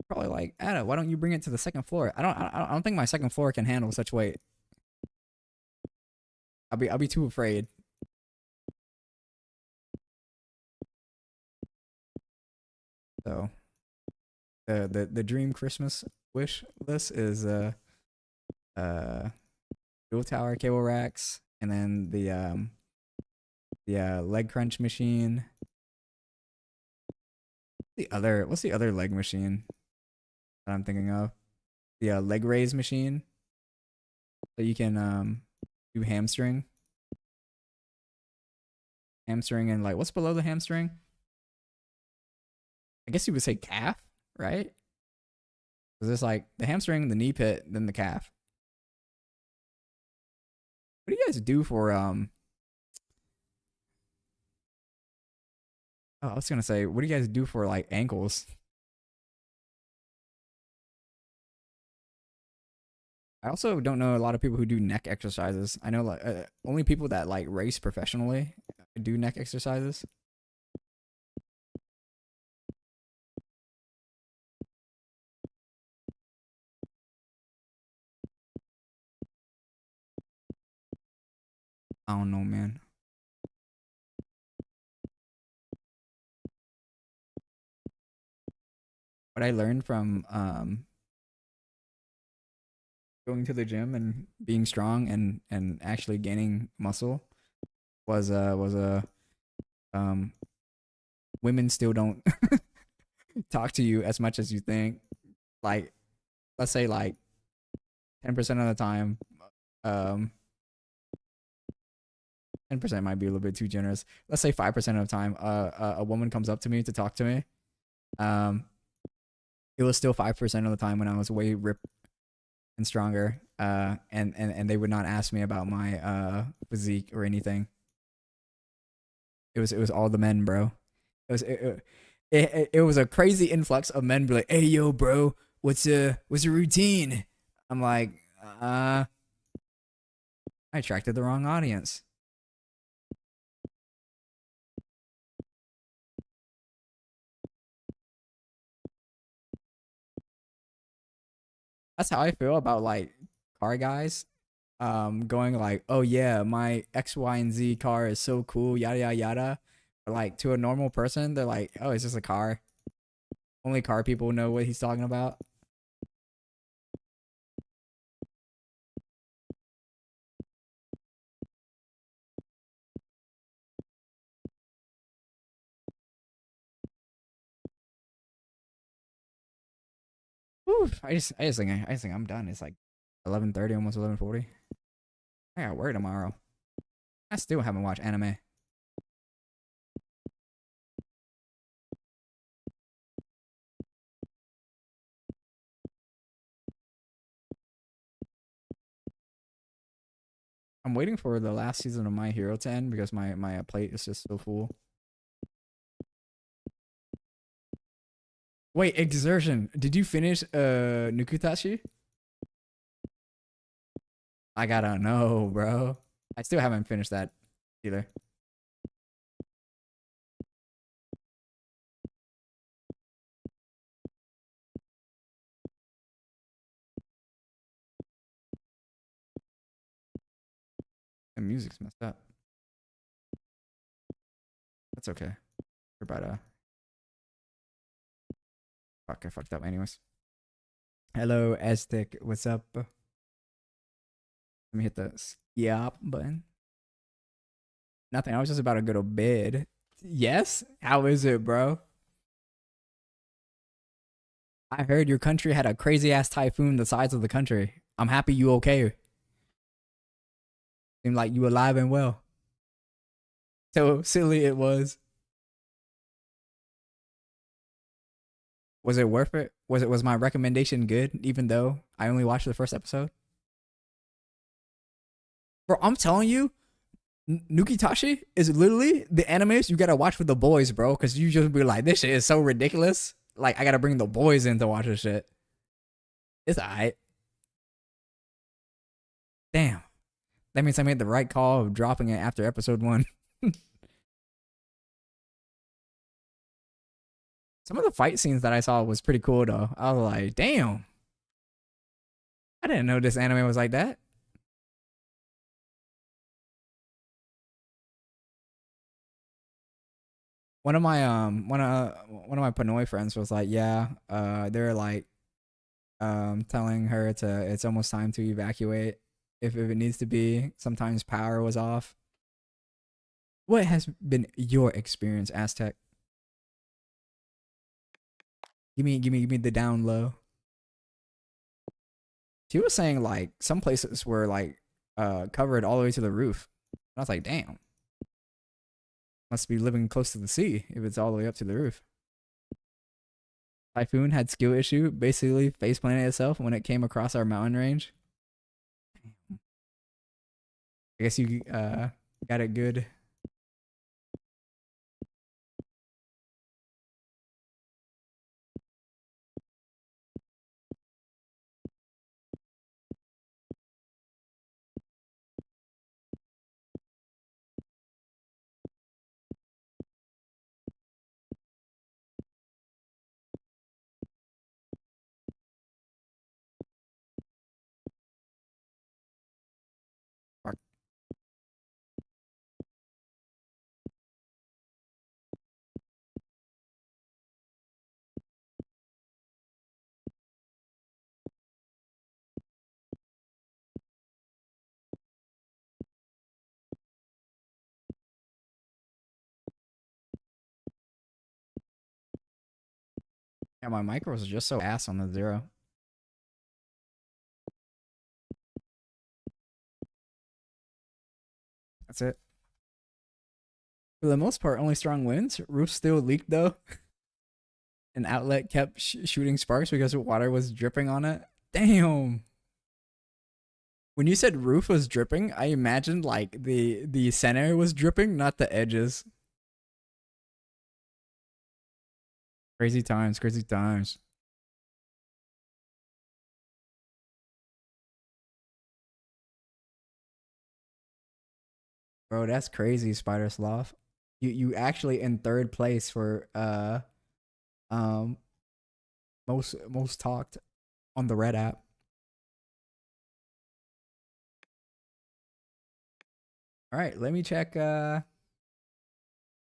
Probably like, Ada, why don't you bring it to the second floor? I don't think my second floor can handle such weight. I'll be too afraid. So the dream Christmas wish list is uh dual tower cable racks, and then the leg crunch machine. What's the other leg machine that I'm thinking of? The leg raise machine. So you can do hamstring and like what's below the hamstring? I guess you would say calf, right? Because it's like the hamstring, the knee pit, then the calf. What do you guys do for Oh, I was gonna say, what do you guys do for like ankles? I also don't know a lot of people who do neck exercises. I know like only people that like race professionally do neck exercises. I don't know, man. What I learned from going to the gym and being strong and actually gaining muscle was a um women still don't talk to you as much as you think. Like let's say like 10% of the time Um, 10% might be a little bit too generous. Let's say 5% of the time, a woman comes up to me to talk to me. Um, it was still 5% of the time when I was way ripped and stronger. And they would not ask me about my physique or anything. It was all the men, bro. It was a crazy influx of men be like, "Hey, yo, bro, what's your routine?" I'm like, I attracted the wrong audience. That's how I feel about like car guys. Going like, "Oh yeah, my X, Y, and Z car is so cool, yada yada yada." But like to a normal person, they're like, "Oh, it's just a car." Only car people know what he's talking about. Whew, I just think I'm done. It's like 11:30, almost 11:40. I got work tomorrow. I still haven't watched anime. I'm waiting for the last season of My Hero to end because my plate is just so full. Wait, Exertion. Did you finish Nukutashi? I gotta know, bro. I still haven't finished that either. The music's messed up. That's okay. We're about to. Fuck, I fucked up. Anyways. Hello, Aztec. What's up? Let me hit the skip button. Nothing. I was just about to go to bed. Yes? How is it, bro? I heard your country had a crazy ass typhoon the size of the country. I'm happy you okay. Seemed like you alive and well. So silly it was. Was it worth it? Was my recommendation good, even though I only watched the first episode? Bro, I'm telling you, Nukitashi is literally the animes you gotta watch with the boys, bro. Cause you just be like, this shit is so ridiculous. Like I gotta bring the boys in to watch this shit. It's alright. Damn. That means I made the right call of dropping it after episode one. Some of the fight scenes that I saw was pretty cool though. I was like, damn. I didn't know this anime was like that. One of my Pinoy friends was like, yeah, they're like telling her to it's almost time to evacuate if it needs to be. Sometimes power was off. What has been your experience, Aztec? Give me the down low. She was saying like some places were like covered all the way to the roof. I was like, damn, must be living close to the sea if it's all the way up to the roof. Typhoon had skill issue, basically face planted itself when it came across our mountain range. I guess you got it good. Yeah, my micros is just so ass on the zero. That's it. For the most part, only strong wins. Roof still leaked though. An outlet kept shooting sparks because water was dripping on it. Damn. When you said roof was dripping, I imagined like the center was dripping, not the edges. Crazy times, crazy times. Bro, that's crazy, Spider Sloth. You actually in third place for um most talked on the Red app. All right, let me check. So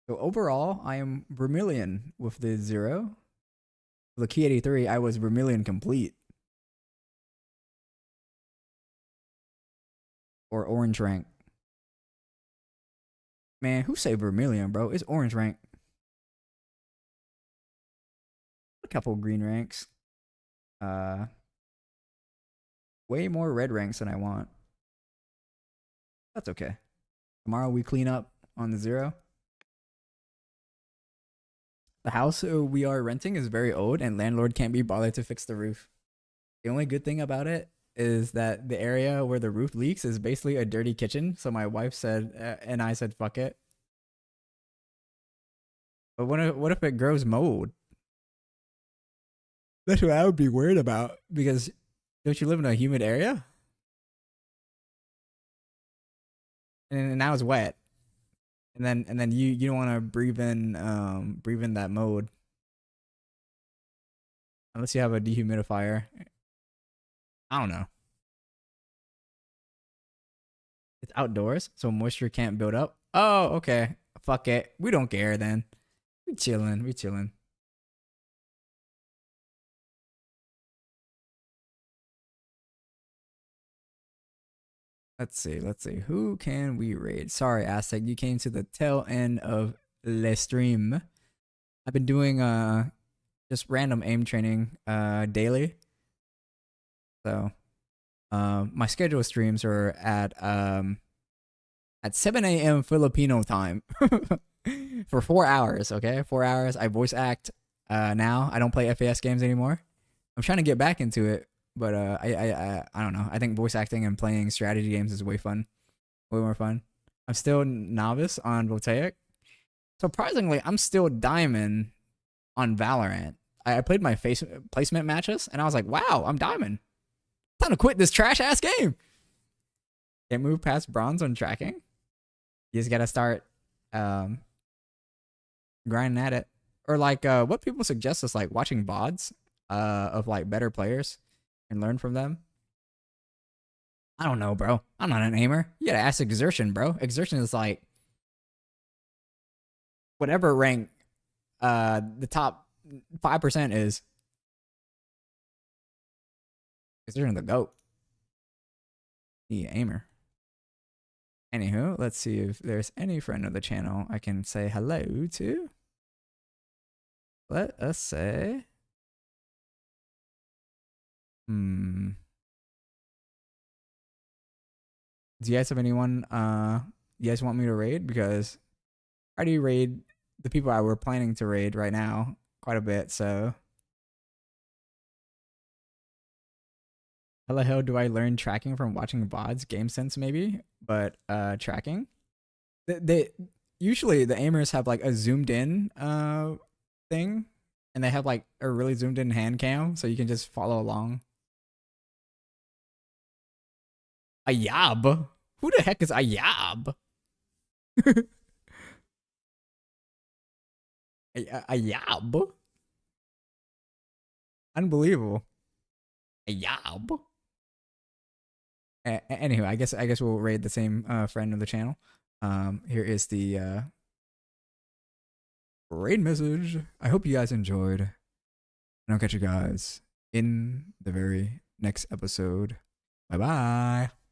overall, I am Vermilion with the 0. The Key 83, I was Vermilion complete. Or Orange rank. Man, who say Vermilion, bro? It's Orange rank. A couple green ranks. Way more red ranks than I want. That's okay. Tomorrow we clean up on the 0. The house we are renting is very old and landlord can't be bothered to fix the roof. The only good thing about it is that the area where the roof leaks is basically a dirty kitchen. So my wife said, and I said, fuck it. But what if it grows mold? That's what I would be worried about because don't you live in a humid area? And now it's wet. And then you don't want to breathe in that mold. Unless you have a dehumidifier. I don't know. It's outdoors, so moisture can't build up. Oh, okay. Fuck it. We don't care then. We chilling. We chilling. Let's see. Let's see. Who can we raid? Sorry, Aztec. You came to the tail end of the stream. I've been doing just random aim training daily. So my schedule streams are at 7 a.m. Filipino time for 4 hours. Okay, 4 hours. I voice act now. I don't play FAS games anymore. I'm trying to get back into it, but I don't know. I think voice acting and playing strategy games is way more fun. I'm still novice on Voltaic. Surprisingly, I'm still diamond on Valorant. I played my placement matches, and I was like, wow, I'm diamond. Time to quit this trash ass game. Can't move past bronze on tracking. You just gotta start grinding at it. Or like what people suggest is like watching VODs of like better players and learn from them. I don't know, bro. I'm not an aimer. You gotta ask Exertion, bro. Exertion is like whatever rank the top 5% is. Exertion the GOAT. The aimer. Anywho, let's see if there's any friend of the channel I can say hello to. Let us say. Do you guys have anyone you guys want me to raid? Because I already raid the people I were planning to raid right now quite a bit, so. How the hell do I learn tracking from watching VODs? Game Sense maybe, but tracking. They usually the aimers have like a zoomed in thing, and they have like a really zoomed in hand cam, so you can just follow along. Ayab? Who the heck is Ayab? Ayab? Unbelievable. Ayab? Anyway, I guess we'll raid the same friend of the channel. Here is the raid message. I hope you guys enjoyed, and I'll catch you guys in the very next episode. Bye bye.